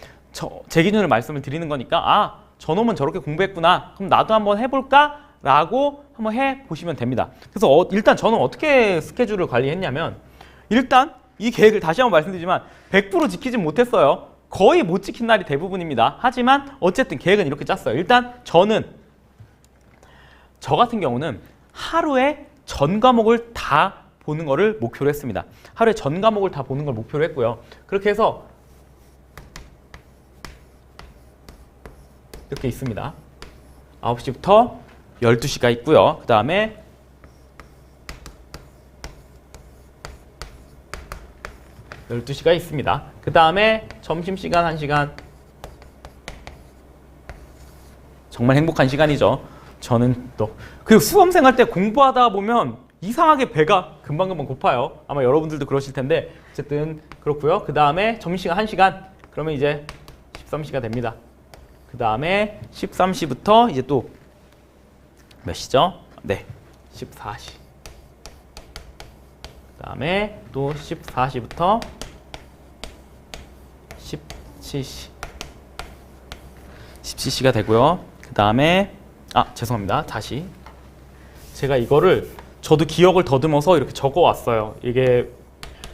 제 기준으로 말씀을 드리는 거니까, 아, 저놈은 저렇게 공부했구나. 그럼 나도 한번 해볼까? 라고 한번 해보시면 됩니다. 그래서 일단 저는 어떻게 스케줄을 관리했냐면, 일단 이 계획을 다시 한번 말씀드리지만 100% 지키진 못했어요. 거의 못 지킨 날이 대부분입니다. 하지만 어쨌든 계획은 이렇게 짰어요. 일단 저 같은 경우는 하루에 전 과목을 다 보는 거를 목표로 했습니다. 하루에 전 과목을 다 보는 걸 목표로 했고요. 그렇게 해서 이렇게 있습니다. 9시부터 12시가 있고요. 그 다음에 있습니다. 그 다음에 점심시간 1시간. 정말 행복한 시간이죠. 저는 또 그리고 수험생 할 때 공부하다 보면 이상하게 배가 금방금방 고파요. 아마 여러분들도 그러실 텐데 어쨌든 그렇고요. 그 다음에 점심시간 1시간. 그러면 이제 13시가 됩니다. 그 다음에 13시부터 이제 또 몇 시죠? 네, 14시. 그 다음에 또 14시부터 17시. 17시가 되고요. 그 다음에 죄송합니다. 다시 제가 이거를 저도 기억을 더듬어서 이렇게 적어 왔어요. 이게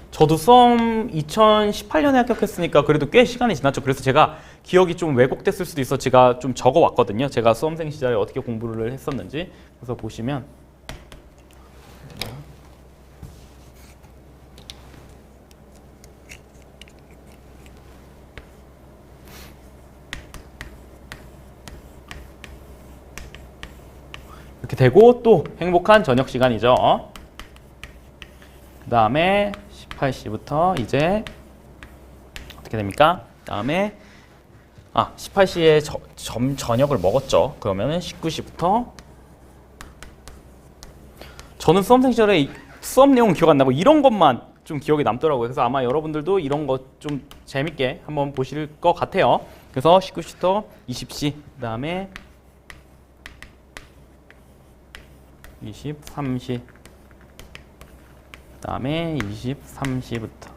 저도 수험 2018년에 합격했으니까 그래도 꽤 시간이 지났죠. 그래서 제가 기억이 좀 왜곡됐을 수도 있어 제가 좀 적어 왔거든요. 제가 수험생 시절에 어떻게 공부를 했었는지. 그래서 보시면 이렇게 되고 또 행복한 저녁 시간이죠. 그 다음에 18시부터 이제 어떻게 됩니까? 그 다음에 18시에 저녁을 먹었죠. 그러면은 19시부터 저는 수험생 시절에 수업 내용 기억 안 나고 이런 것만 좀 기억에 남더라고요. 그래서 아마 여러분들도 이런 거 좀 재밌게 한번 보실 것 같아요. 그래서 19시부터 20시, 그 다음에 23시, 그 다음에 23시부터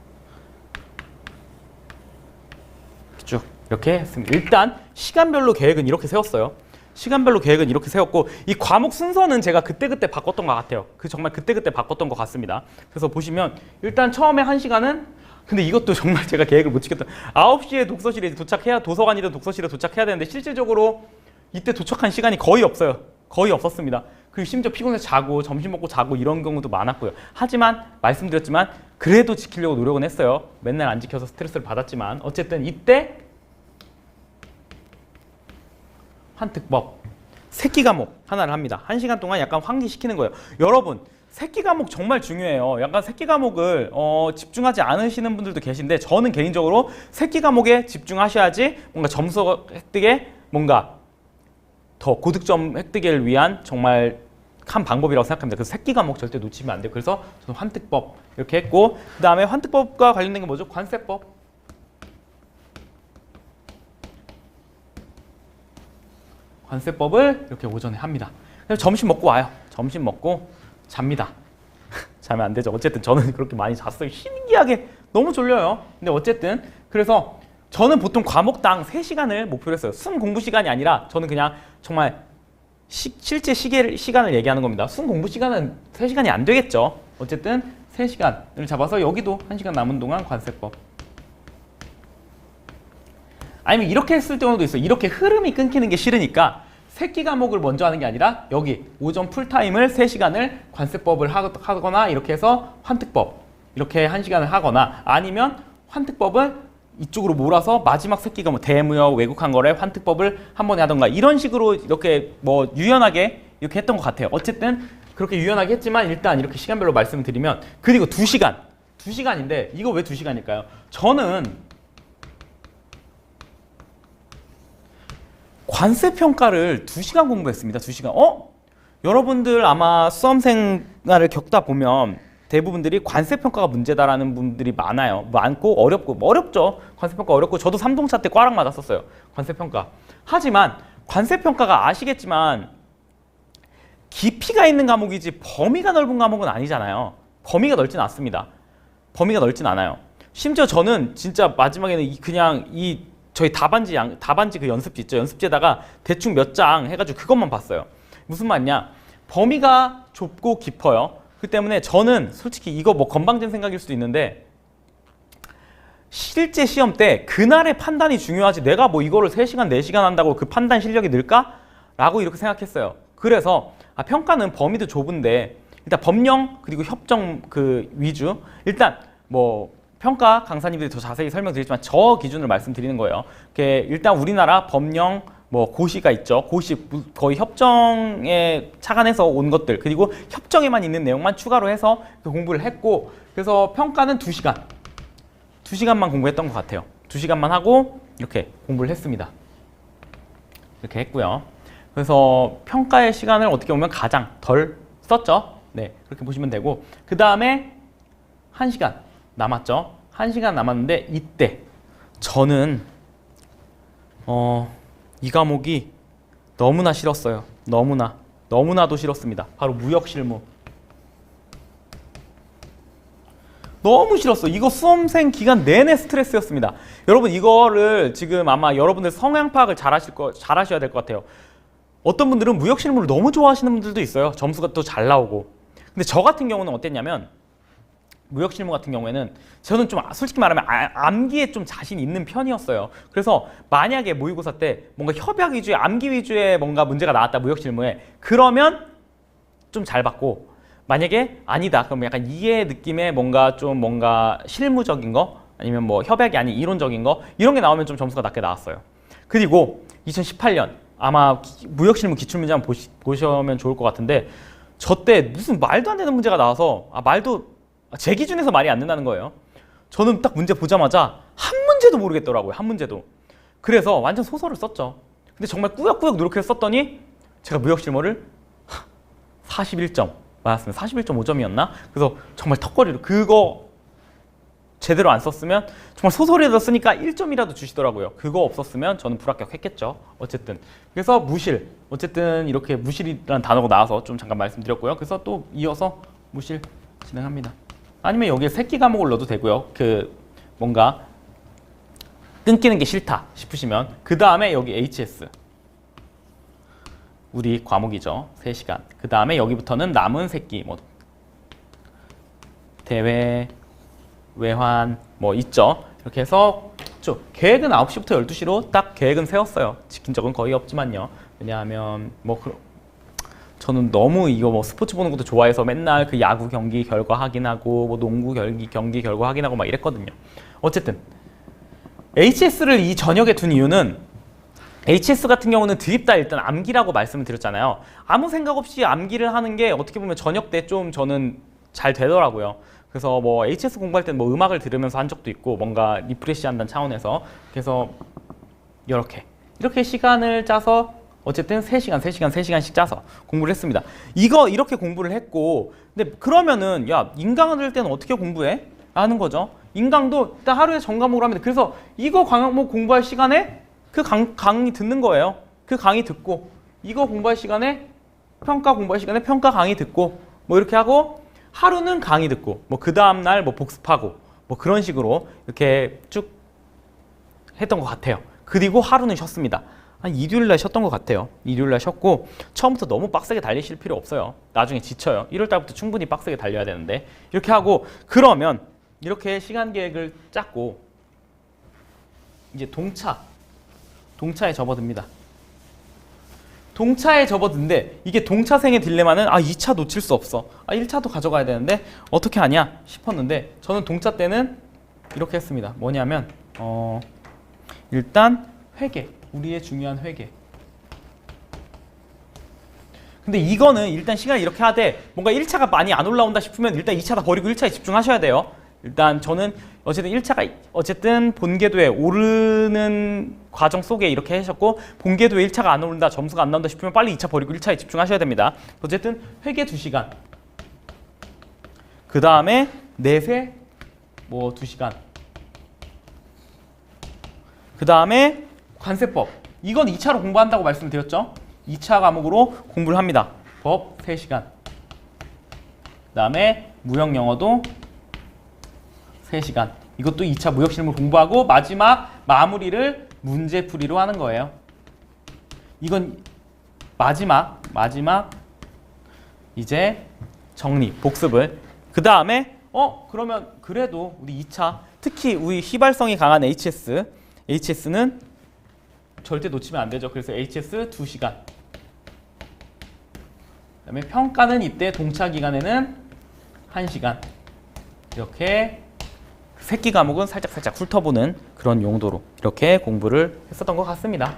쭉 이렇게 했습니다. 일단 시간별로 계획은 이렇게 세웠어요. 시간별로 계획은 이렇게 세웠고 이 과목 순서는 제가 그때그때 바꿨던 것 같아요. 정말 그때그때 바꿨던 것 같습니다. 그래서 보시면 일단 처음에 1시간은 근데 이것도 정말 제가 계획을 못 지켰던 9시에 독서실에 도착해야 도서관이든 독서실에 도착해야 되는데 실질적으로 이때 도착한 시간이 거의 없어요. 거의 없었습니다. 그리고 심지어 피곤해서 자고 점심 먹고 자고 이런 경우도 많았고요. 하지만 말씀드렸지만 그래도 지키려고 노력은 했어요. 맨날 안 지켜서 스트레스를 받았지만 어쨌든 이때 환특법 새끼 과목 하나를 합니다. 1시간 동안 약간 환기시키는 거예요. 여러분 새끼 과목 정말 중요해요. 약간 새끼 과목을 집중하지 않으시는 분들도 계신데 저는 개인적으로 새끼 과목에 집중하셔야지 뭔가 점수 획득에 뭔가 더 고득점 획득을 위한 정말 한 방법이라고 생각합니다. 그래서 새끼 과목 절대 놓치면 안 돼요. 그래서 저는 환특법 이렇게 했고 그 다음에 환특법과 관련된 게 뭐죠? 관세법. 관세법을 이렇게 오전에 합니다. 그래서 점심 먹고 와요. 점심 먹고 잡니다. 자면 안 되죠. 어쨌든 저는 그렇게 많이 잤어요. 신기하게 너무 졸려요. 근데 어쨌든 그래서 저는 보통 과목당 3시간을 목표로 했어요. 순 공부 시간이 아니라 저는 그냥 정말 실제 시간을 얘기하는 겁니다. 순 공부 시간은 3시간이 안 되겠죠. 어쨌든 3시간을 잡아서 여기도 1시간 남은 동안 관세법. 아니면 이렇게 했을 경우도 있어요. 이렇게 흐름이 끊기는 게 싫으니까 새끼 과목을 먼저 하는 게 아니라 여기 오전 풀타임을 3시간을 관세법을 하거나 이렇게 해서 환특법 이렇게 1시간을 하거나 아니면 환특법을 이쪽으로 몰아서 마지막 새끼가 뭐 대무역, 외국한 거래, 환특법을 한 번에 하던가 이런 식으로 이렇게 뭐 유연하게 이렇게 했던 것 같아요. 어쨌든 그렇게 유연하게 했지만 일단 이렇게 시간별로 말씀을 드리면 그리고 2시간인데 이거 왜 2시간일까요? 저는 관세평가를 2시간 공부했습니다. 2시간. 여러분들 아마 수험생활을 겪다 보면 대부분들이 관세평가가 문제다라는 분들이 많고 어렵죠. 관세평가 어렵고 저도 3동차 때 꽈락 맞았었어요. 관세평가. 하지만 관세평가가 아시겠지만 깊이가 있는 과목이지 범위가 넓은 과목은 아니잖아요. 범위가 넓진 않습니다. 범위가 넓진 않아요. 심지어 저는 진짜 마지막에는 그냥 저희 답안지 그 연습지 있죠. 연습지에다가 대충 몇 장 해가지고 그것만 봤어요. 무슨 말이냐? 범위가 좁고 깊어요. 그 때문에 저는 솔직히 이거 뭐 건방진 생각일 수도 있는데 실제 시험 때 그날의 판단이 중요하지 내가 뭐 이거를 3시간, 4시간 한다고 그 판단 실력이 늘까? 라고 이렇게 생각했어요. 그래서 평가는 범위도 좁은데 일단 법령 그리고 협정 그 위주 일단 뭐 평가 강사님들이 더 자세히 설명드리지만 저 기준으로 말씀드리는 거예요. 일단 우리나라 법령 뭐 고시가 있죠. 고시 거의 협정에 착안해서 온 것들 그리고 협정에만 있는 내용만 추가로 해서 공부를 했고 그래서 평가는 2시간만 공부했던 것 같아요. 2시간만 하고 이렇게 공부를 했습니다. 이렇게 했고요. 그래서 평가의 시간을 어떻게 보면 가장 덜 썼죠. 네, 그렇게 보시면 되고 그 다음에 1시간 남았죠. 1시간 남았는데 이때 저는 이 과목이 너무나 싫었어요. 너무나도 싫었습니다. 바로 무역실무. 너무 싫었어. 이거 수험생 기간 내내 스트레스였습니다. 여러분 이거를 지금 아마 여러분들 성향 파악을 잘하셔야 될 것 같아요. 어떤 분들은 무역실무를 너무 좋아하시는 분들도 있어요. 점수가 또 잘 나오고. 근데 저 같은 경우는 어땠냐면 무역실무 같은 경우에는 저는 좀 솔직히 말하면 암기에 좀 자신 있는 편이었어요. 그래서 만약에 모의고사 때 뭔가 협약 위주의 암기 위주의 뭔가 문제가 나왔다 무역실무에 그러면 좀 잘 받고 만약에 아니다 그럼 약간 이해 느낌의 뭔가 실무적인 거 아니면 뭐 협약이 아닌 이론적인 거 이런 게 나오면 좀 점수가 낮게 나왔어요. 그리고 2018년 아마 무역실무 기출문제 한번 보시면 좋을 것 같은데 저 때 무슨 말도 안 되는 문제가 나와서 제 기준에서 말이 안 된다는 거예요. 저는 딱 문제 보자마자 한 문제도 모르겠더라고요. 한 문제도. 그래서 완전 소설을 썼죠. 근데 정말 꾸역꾸역 노력해서 썼더니 제가 무역실무를 41점 맞았습니다. 41.5점이었나? 그래서 정말 턱걸이로 그거 제대로 안 썼으면 정말 소설에다 쓰니까 1점이라도 주시더라고요. 그거 없었으면 저는 불합격했겠죠. 어쨌든 그래서 무실 어쨌든 이렇게 무실이라는 단어가 나와서 좀 잠깐 말씀드렸고요. 그래서 또 이어서 무실 진행합니다. 아니면 여기에 새끼 과목을 넣어도 되고요. 뭔가 끊기는 게 싫다 싶으시면 그 다음에 여기 HS 우리 과목이죠. 3시간. 그 다음에 여기부터는 남은 새끼 대회 외환 있죠. 이렇게 해서 계획은 9시부터 12시로 딱 계획은 세웠어요. 지킨 적은 거의 없지만요. 왜냐하면 저는 너무 이거 스포츠 보는 것도 좋아해서 맨날 그 야구 경기 결과 확인하고 농구 경기 결과 확인하고 막 이랬거든요. 어쨌든 HS를 이 저녁에 둔 이유는 HS 같은 경우는 드립다 일단 암기라고 말씀을 드렸잖아요. 아무 생각 없이 암기를 하는 게 어떻게 보면 저녁 때 좀 저는 잘 되더라고요. 그래서 HS 공부할 때는 음악을 들으면서 한 적도 있고 뭔가 리프레시 한다는 차원에서 그래서 이렇게 시간을 짜서 어쨌든 3시간씩 짜서 공부를 했습니다. 이렇게 공부를 했고 근데 그러면은 인강을 들 때는 어떻게 공부해? 라는 거죠. 인강도 일단 하루에 전과목으로 합니다. 그래서 이거 과목 공부할 시간에 그 강의 듣는 거예요. 그 강의 듣고 이거 공부할 시간에 평가 공부할 시간에 평가 강의 듣고 이렇게 하고 하루는 강의 듣고 그 다음날 복습하고 그런 식으로 이렇게 쭉 했던 것 같아요. 그리고 하루는 쉬었습니다. 한 일요일날 쉬었던 것 같아요. 일요일날 쉬었고 처음부터 너무 빡세게 달리실 필요 없어요. 나중에 지쳐요. 1월달부터 충분히 빡세게 달려야 되는데 이렇게 하고 그러면 이렇게 시간 계획을 짰고 이제 동차에 접어듭니다. 동차에 접어든데 이게 동차생의 딜레마는 2차 놓칠 수 없어. 1차도 가져가야 되는데 어떻게 하냐 싶었는데 저는 동차 때는 이렇게 했습니다. 뭐냐면 일단 회계, 우리의 중요한 회계. 근데 이거는 일단 시간을 이렇게 하되 뭔가 1차가 많이 안 올라온다 싶으면 일단 2차 다 버리고 1차에 집중하셔야 돼요. 일단 저는 어쨌든 1차가 어쨌든 본궤도에 오르는 과정 속에 이렇게 하셨고 본궤도에 1차가 안 오른다 점수가 안 나온다 싶으면 빨리 2차 버리고 1차에 집중하셔야 됩니다. 어쨌든 회계 2시간 그 다음에 넷에 뭐 2시간. 그 다음에 관세법. 이건 2차로 공부한다고 말씀드렸죠. 2차 과목으로 공부를 합니다. 법 3시간. 그 다음에 무역 영어도 3시간. 이것도 2차 무역 실무 공부하고 마지막 마무리를 문제풀이로 하는 거예요. 이건 마지막 이제 정리, 복습을. 그 다음에 그러면 그래도 우리 2차 특히 우리 휘발성이 강한 HS는 절대 놓치면 안 되죠. 그래서 HS 2시간. 그다음에 평가는 이때 동차 기간에는 1시간. 이렇게 새끼 과목은 살짝 훑어보는 그런 용도로 이렇게 공부를 했었던 것 같습니다.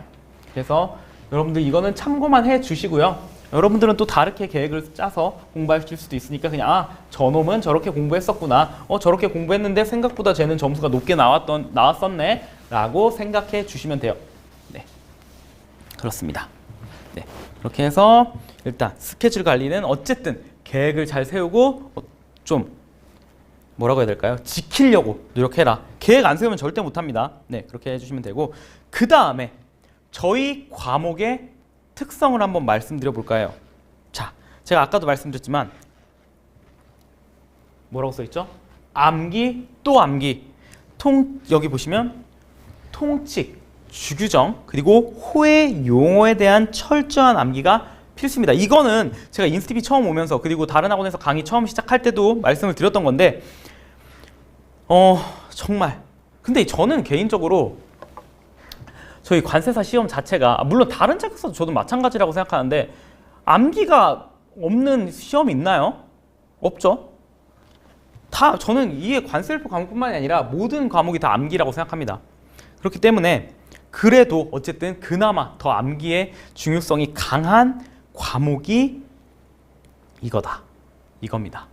그래서 여러분들 이거는 참고만 해 주시고요. 여러분들은 또 다르게 계획을 짜서 공부하실 수도 있으니까 그냥 저놈은 저렇게 공부했었구나. 저렇게 공부했는데 생각보다 쟤는 점수가 높게 나왔었네 라고 생각해 주시면 돼요. 네, 그렇습니다. 네, 그렇게 해서 일단 스케줄 관리는 어쨌든 계획을 잘 세우고 좀 뭐라고 해야 될까요? 지키려고 노력해라. 계획 안 세우면 절대 못합니다. 네, 그렇게 해주시면 되고 그 다음에 저희 과목의 특성을 한번 말씀드려 볼까요? 자, 제가 아까도 말씀드렸지만 뭐라고 써있죠? 암기 또 암기. 여기 보시면 통칙, 주규정, 그리고 호의 용어에 대한 철저한 암기가 필수입니다. 이거는 제가 인스티비 처음 오면서 그리고 다른 학원에서 강의 처음 시작할 때도 말씀을 드렸던 건데 정말 근데 저는 개인적으로 저희 관세사 시험 자체가 물론 다른 책에서도 저도 마찬가지라고 생각하는데 암기가 없는 시험이 있나요? 없죠. 다 저는 이게 관세일표 과목뿐만이 아니라 모든 과목이 다 암기라고 생각합니다. 그렇기 때문에 그래도 어쨌든 그나마 더 암기의 중요성이 강한 과목이 이겁니다.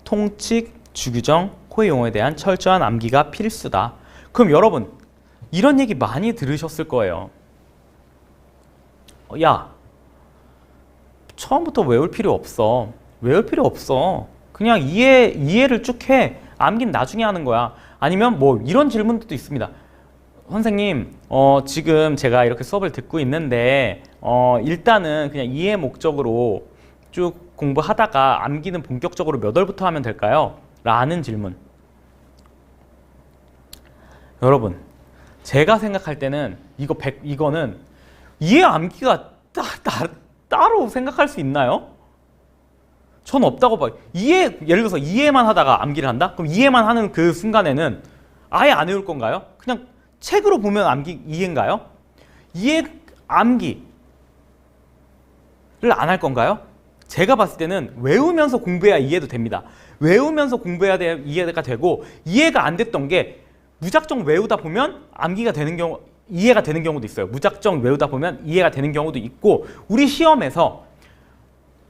통칙, 주규정, 호의 용어에 대한 철저한 암기가 필수다. 그럼 여러분 이런 얘기 많이 들으셨을 거예요. 야, 처음부터 외울 필요 없어. 그냥 이해를 쭉 해. 암기는 나중에 하는 거야. 아니면 뭐 이런 질문도 있습니다. 선생님, 지금 제가 이렇게 수업을 듣고 있는데 일단은 그냥 이해 목적으로 쭉 공부하다가 암기는 본격적으로 몇 월부터 하면 될까요? 라는 질문. 여러분, 제가 생각할 때는 이거는 이해 암기가 따로 생각할 수 있나요? 전 없다고 봐요. 예를 들어서 이해만 하다가 암기를 한다? 그럼 이해만 하는 그 순간에는 아예 안 외울 건가요? 그냥 책으로 보면 이해인가요? 암기를 안 할 건가요? 제가 봤을 때는 외우면서 공부해야 이해도 됩니다. 외우면서 공부해야 이해가 되고 이해가 안 됐던 게 무작정 외우다 보면 이해가 되는 경우도 있어요. 무작정 외우다 보면 이해가 되는 경우도 있고 우리 시험에서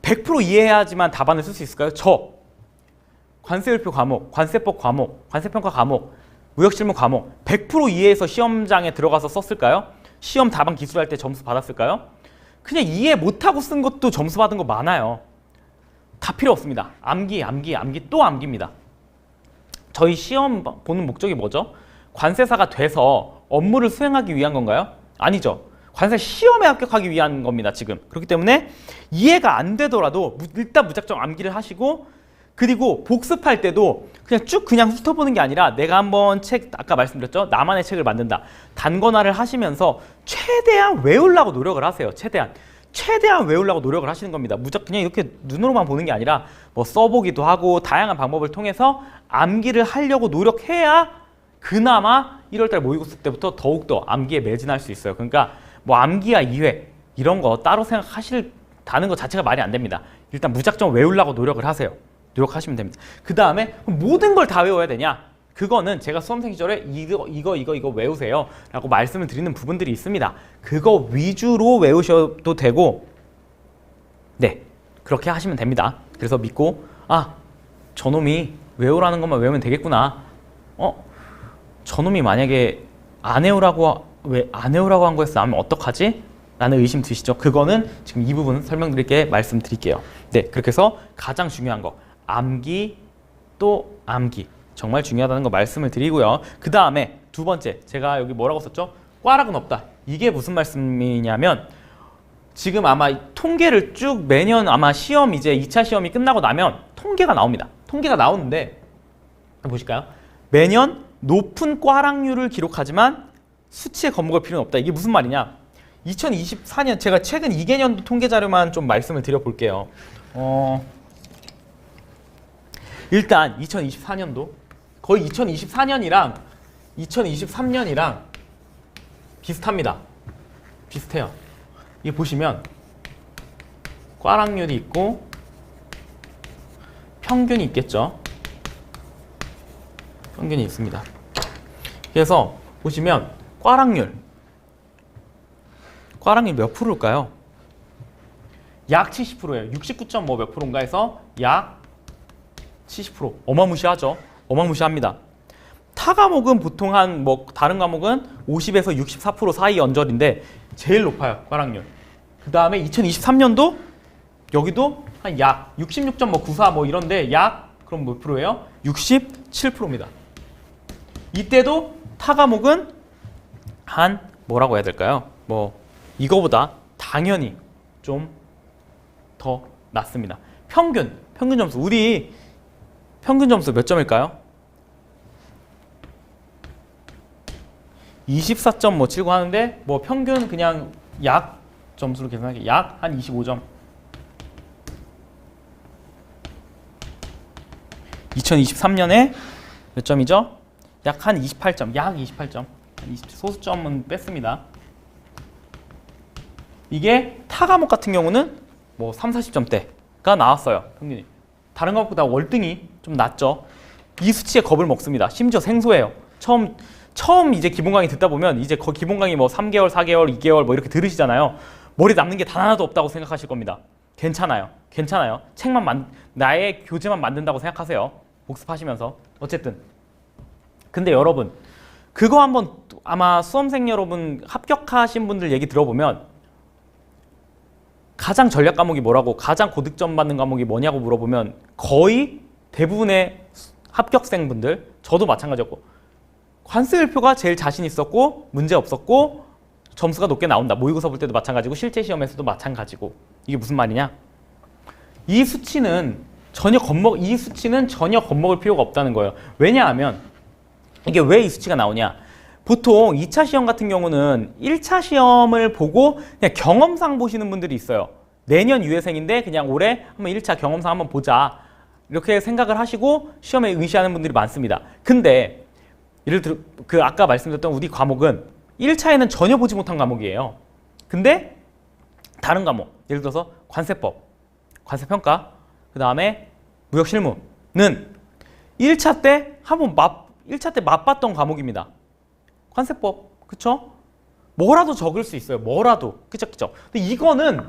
100% 이해해야지만 답안을 쓸 수 있을까요? 관세율표 과목, 관세법 과목, 관세평가 과목, 무역실무 과목 100% 이해해서 시험장에 들어가서 썼을까요? 시험 답안 기술할 때 점수 받았을까요? 그냥 이해 못하고 쓴 것도 점수 받은 거 많아요. 다 필요 없습니다. 암기 또 암기입니다. 저희 시험 보는 목적이 뭐죠? 관세사가 돼서 업무를 수행하기 위한 건가요? 아니죠. 관세 시험에 합격하기 위한 겁니다. 지금. 그렇기 때문에 이해가 안 되더라도 일단 무작정 암기를 하시고 그리고 복습할 때도 그냥 훑어보는 게 아니라 내가 한번 아까 말씀드렸죠? 나만의 책을 만든다. 단권화를 하시면서 최대한 외우려고 노력을 하세요. 최대한 외우려고 노력을 하시는 겁니다. 그냥 이렇게 눈으로만 보는 게 아니라 뭐 써보기도 하고 다양한 방법을 통해서 암기를 하려고 노력해야 그나마 1월달 모의고사 때부터 더욱더 암기에 매진할 수 있어요. 그러니까 뭐 암기야 2회 이런 거 따로 생각하신다는 것 자체가 말이 안 됩니다. 일단 무작정 외우려고 노력을 하세요. 노력하시면 됩니다. 그 다음에 모든 걸 다 외워야 되냐? 그거는 제가 수험생 시절에 이거 외우세요 라고 말씀을 드리는 부분들이 있습니다. 그거 위주로 외우셔도 되고 네, 그렇게 하시면 됩니다. 그래서 믿고 저놈이 외우라는 것만 외우면 되겠구나. 저놈이 만약에 안 외우라고 한 거였어 하면 어떡하지? 라는 의심 드시죠? 그거는 지금 이 부분 설명드릴게 말씀드릴게요. 네, 그렇게 해서 가장 중요한 거 암기 또 암기. 정말 중요하다는 거 말씀을 드리고요. 그 다음에 두 번째, 제가 여기 뭐라고 썼죠? 꽈락은 없다. 이게 무슨 말씀이냐면 지금 아마 통계를 쭉 매년 아마 시험 이제 2차 시험이 끝나고 나면 통계가 나옵니다. 통계가 나오는데 보실까요? 매년 높은 꽈락률을 기록하지만 수치에 겁먹을 필요는 없다. 이게 무슨 말이냐? 2024년 제가 최근 2개년도 통계 자료만 좀 말씀을 드려볼게요. 일단 2024년도 거의 2024년이랑 2023년이랑 비슷합니다. 비슷해요. 이게 보시면 꽈락률이 있고 평균이 있겠죠. 평균이 있습니다. 그래서 보시면 꽈락률 몇 프로일까요? 약 70%예요. 69.뭐 몇 프로인가 해서 약 70%. 어마무시하죠. 어마무시합니다. 타 과목은 보통 한 뭐 다른 과목은 50에서 64% 사이 언저리인데 제일 높아요. 꽈락률. 그 다음에 2023년도 여기도 한 약 66.94 뭐 이런데 약 그럼 몇 프로예요? 67%입니다. 이때도 타 과목은 한 뭐라고 해야 될까요? 뭐 이거보다 당연히 좀 더 낮습니다. 평균 점수 우리 평균 점수 몇 점일까요? 24.79 하는데 뭐 평균 그냥 약 점수로 계산하기 약 한 25점. 2023년에 몇 점이죠? 약 한 28점. 약 28점. 소수점은 뺐습니다. 이게 타 과목 같은 경우는 뭐 3, 40점대가 나왔어요. 평균이. 다른 과목보다 월등히 좀 낮죠. 이 수치에 겁을 먹습니다. 심지어 생소해요. 처음 이제 기본 강의 듣다 보면 이제 기본 강의 뭐 3개월, 4개월, 2개월 뭐 이렇게 들으시잖아요. 머리 남는 게 단 하나도 없다고 생각하실 겁니다. 괜찮아요. 괜찮아요. 나의 교재만 만든다고 생각하세요. 복습하시면서. 어쨌든. 근데 여러분, 그거 한번 아마 수험생 여러분 합격하신 분들 얘기 들어보면 가장 전략 과목이 뭐라고 가장 고득점 받는 과목이 뭐냐고 물어보면 거의 대부분의 합격생분들 저도 마찬가지였고 관습일표가 제일 자신 있었고 문제 없었고 점수가 높게 나온다. 모의고사 볼 때도 마찬가지고 실제 시험에서도 마찬가지고 이게 무슨 말이냐? 이 수치는 전혀 겁먹을 필요가 없다는 거예요. 왜냐하면 이게 왜 이 수치가 나오냐? 보통 2차 시험 같은 경우는 1차 시험을 보고 그냥 경험상 보시는 분들이 있어요. 내년 유예생인데 그냥 올해 한번 1차 경험상 한번 보자. 이렇게 생각을 하시고 시험에 응시하는 분들이 많습니다. 근데 예를 들어 아까 말씀드렸던 우리 과목은 1차에는 전혀 보지 못한 과목이에요. 근데 다른 과목, 예를 들어서 관세법, 관세평가, 그 다음에 무역실무는 1차 때 맛봤던 과목입니다. 관세법, 그쵸? 뭐라도 적을 수 있어요. 뭐라도. 그쵸? 근데 이거는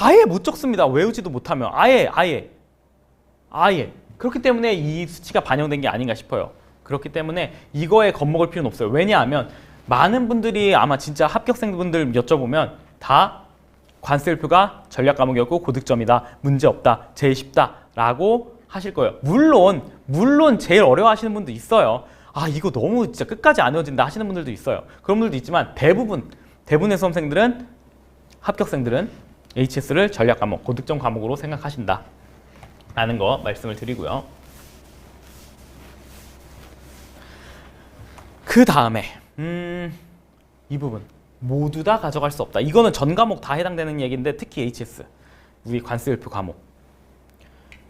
아예 못 적습니다. 외우지도 못하면. 아예. 그렇기 때문에 이 수치가 반영된 게 아닌가 싶어요. 그렇기 때문에 이거에 겁먹을 필요는 없어요. 왜냐하면 많은 분들이 아마 진짜 합격생분들 여쭤보면 다 관세일표가 전략 과목이었고 고득점이다. 문제 없다. 제일 쉽다. 라고 하실 거예요. 물론 제일 어려워하시는 분도 있어요. 아 이거 너무 진짜 끝까지 안 외워진다 하시는 분들도 있어요. 그런 분들도 있지만 대부분의 수험생들은 합격생들은 HS를 전략 과목, 고득점 과목으로 생각하신다 라는 거 말씀을 드리고요. 그 다음에 이 부분 모두 다 가져갈 수 없다. 이거는 전 과목 다 해당되는 얘기인데 특히 HS 우리 관세일표 과목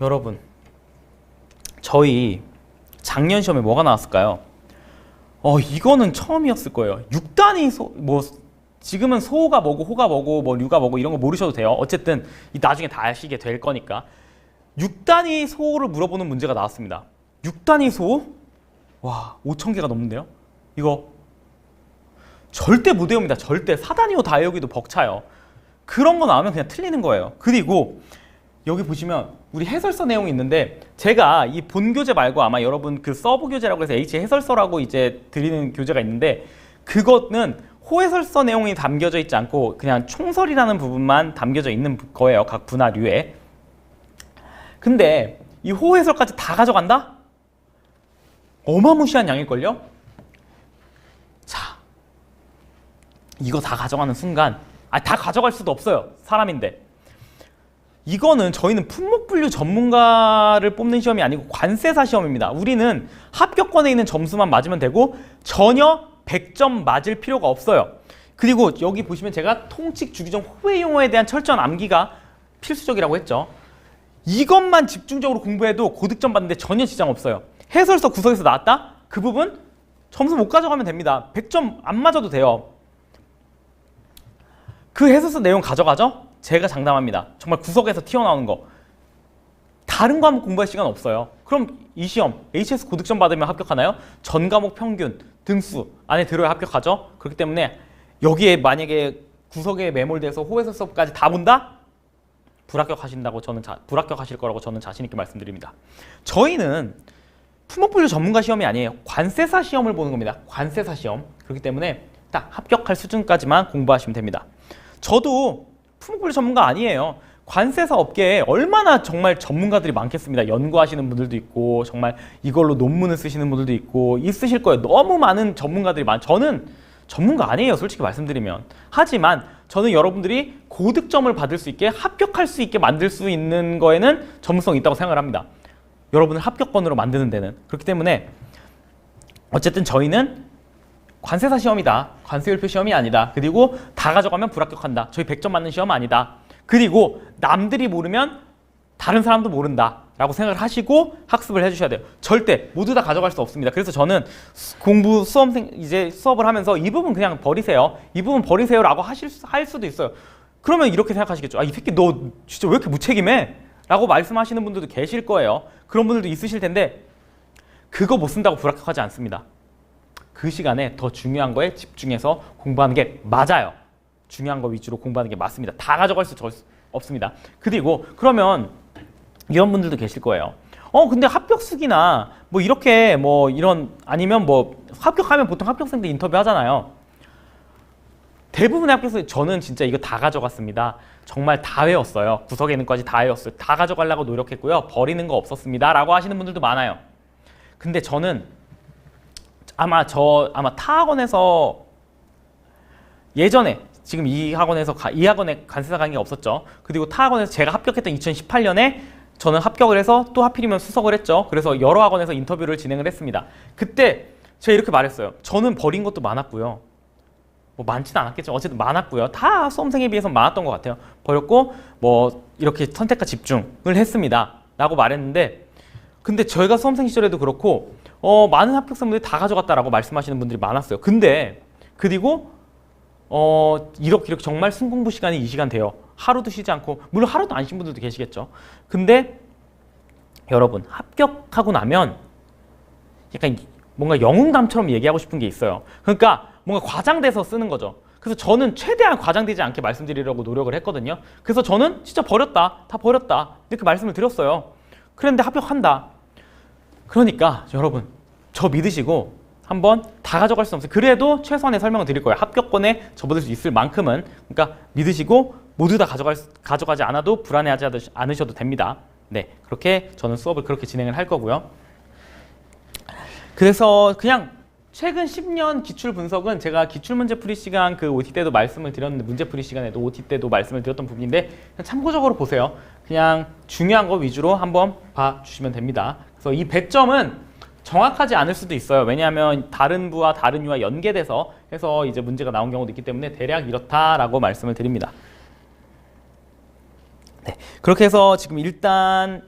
여러분 저희 작년 시험에 뭐가 나왔을까요? 이거는 처음이었을 거예요. 6단위 지금은 소가 뭐고 호가 뭐고 뭐 류가 뭐고 이런 거 모르셔도 돼요. 어쨌든 나중에 다 아시게 될 거니까 6단위 소를 물어보는 문제가 나왔습니다. 6단위 소? 와 5,000개가 넘는데요? 이거 절대 못 외웁니다. 절대 4단위호 다 외우기도 벅차요. 그런 거 나오면 그냥 틀리는 거예요. 그리고 여기 보시면 우리 해설서 내용이 있는데 제가 이 본 교재 말고 아마 여러분 그 서브 교재라고 해서 H 해설서라고 이제 드리는 교재가 있는데 그거는 호해설서 내용이 담겨져 있지 않고 그냥 총설이라는 부분만 담겨져 있는 거예요. 각 분야류에. 근데 이 호해설까지 다 가져간다? 어마무시한 양일걸요? 자, 이거 다 가져가는 순간, 다 가져갈 수도 없어요. 사람인데. 이거는 저희는 품목분류 전문가를 뽑는 시험이 아니고 관세사 시험입니다. 우리는 합격권에 있는 점수만 맞으면 되고 전혀 100점 맞을 필요가 없어요. 그리고 여기 보시면 제가 통칙, 주기정, 호해 용어에 대한 철저한 암기가 필수적이라고 했죠. 이것만 집중적으로 공부해도 고득점 받는데 전혀 지장 없어요. 해설서 구석에서 나왔다? 그 부분 점수 못 가져가면 됩니다. 100점 안 맞아도 돼요. 그 해설서 내용 가져가죠? 제가 장담합니다. 정말 구석에서 튀어나오는 거. 다른 과목 공부할 시간 없어요. 그럼 이 시험 HS 고득점 받으면 합격하나요? 전 과목 평균, 등수 안에 들어야 합격하죠. 그렇기 때문에 여기에 만약에 구석에 매몰돼서 호해설 수업까지 다 본다? 불합격하실 거라고 저는 자신 있게 말씀드립니다. 저희는 품목분류 전문가 시험이 아니에요. 관세사 시험을 보는 겁니다. 관세사 시험. 그렇기 때문에 딱 합격할 수준까지만 공부하시면 됩니다. 저도 품목분류 전문가 아니에요. 관세사 업계에 얼마나 정말 전문가들이 많겠습니다. 연구하시는 분들도 있고 정말 이걸로 논문을 쓰시는 분들도 있고 있으실 거예요. 너무 많은 전문가들이 저는 전문가 아니에요. 솔직히 말씀드리면. 하지만 저는 여러분들이 고득점을 받을 수 있게 합격할 수 있게 만들 수 있는 거에는 전문성이 있다고 생각을 합니다. 여러분을 합격권으로 만드는 데는. 그렇기 때문에 어쨌든 저희는 관세사 시험이다. 관세율표 시험이 아니다. 그리고 다 가져가면 불합격한다. 저희 100점 맞는 시험 아니다. 그리고 남들이 모르면 다른 사람도 모른다 라고 생각을 하시고 학습을 해주셔야 돼요. 절대 모두 다 가져갈 수 없습니다. 그래서 저는 이제 수업을 하면서 이 부분 그냥 버리세요. 이 부분 버리세요 라고 할 수도 있어요. 그러면 이렇게 생각하시겠죠. 이 새끼 너 진짜 왜 이렇게 무책임해? 라고 말씀하시는 분들도 계실 거예요. 그런 분들도 있으실 텐데 그거 못 쓴다고 불합격하지 않습니다. 그 시간에 더 중요한 거에 집중해서 공부하는 게 맞아요. 중요한 거 위주로 공부하는 게 맞습니다. 다 가져갈 수 없습니다. 그리고 그러면 이런 분들도 계실 거예요. 근데 합격수기나 뭐 이렇게 뭐 이런 아니면 뭐 합격하면 보통 합격생들 인터뷰 하잖아요. 대부분의 합격생 저는 진짜 이거 다 가져갔습니다. 정말 다 외웠어요. 구석에 있는 거까지 다 외웠어요. 다 가져가려고 노력했고요. 버리는 거 없었습니다. 라고 하시는 분들도 많아요. 근데 저는 아마 타 학원에서 예전에 지금 이 학원에 관세사 강의가 없었죠. 그리고 타 학원에서 제가 합격했던 2018년에 저는 합격을 해서 또 하필이면 수석을 했죠. 그래서 여러 학원에서 인터뷰를 진행을 했습니다. 그때 제가 이렇게 말했어요. 저는 버린 것도 많았고요. 뭐 많지는 않았겠죠. 어쨌든 많았고요. 다 수험생에 비해서 많았던 것 같아요. 버렸고 뭐 이렇게 선택과 집중을 했습니다. 라고 말했는데 근데 저희가 수험생 시절에도 그렇고 많은 합격생분들이 다 가져갔다라고 말씀하시는 분들이 많았어요. 근데 그리고 이렇게 정말 순공부 시간이 이 시간 돼요. 하루도 쉬지 않고 물론 하루도 안 쉰 분들도 계시겠죠. 근데 여러분 합격하고 나면 약간 뭔가 영웅담처럼 얘기하고 싶은 게 있어요. 그러니까 뭔가 과장돼서 쓰는 거죠. 그래서 저는 최대한 과장되지 않게 말씀드리려고 노력을 했거든요. 그래서 저는 진짜 버렸다. 다 버렸다. 이렇게 말씀을 드렸어요. 그런데 합격한다. 그러니까 여러분 저 믿으시고 한번 다 가져갈 수 없어요. 그래도 최소한의 설명을 드릴 거예요. 합격권에 접어들 수 있을 만큼은. 그러니까 믿으시고 모두 다 가져가지 않아도 불안해하지 않으셔도 됩니다. 네, 그렇게 저는 수업을 그렇게 진행을 할 거고요. 그래서 그냥 최근 10년 기출 분석은 제가 기출문제 풀이 시간 그 OT 때도 말씀을 드렸는데 문제 풀이 시간에도 OT 때도 말씀을 드렸던 부분인데 그냥 참고적으로 보세요. 그냥 중요한 거 위주로 한번 봐주시면 됩니다. 그래서 이 100점은 정확하지 않을 수도 있어요. 왜냐하면 다른 부와 다른 유와 연계돼서 해서 이제 문제가 나온 경우도 있기 때문에 대략 이렇다라고 말씀을 드립니다. 네, 그렇게 해서 지금 일단은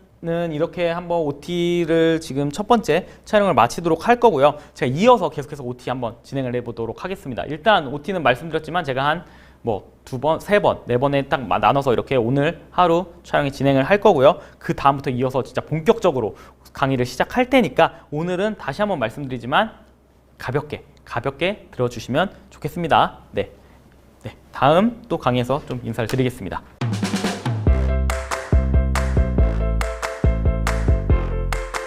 이렇게 한번 OT를 지금 첫 번째 촬영을 마치도록 할 거고요. 제가 이어서 계속해서 OT 한번 진행을 해보도록 하겠습니다. 일단 OT는 말씀드렸지만 제가 한 뭐 2번, 3번, 4번에 딱 나눠서 이렇게 오늘 하루 촬영이 진행을 할 거고요. 그 다음부터 이어서 진짜 본격적으로 강의를 시작할 테니까 오늘은 다시 한번 말씀드리지만 가볍게 들어주시면 좋겠습니다. 네, 다음 또 강의에서 좀 인사를 드리겠습니다.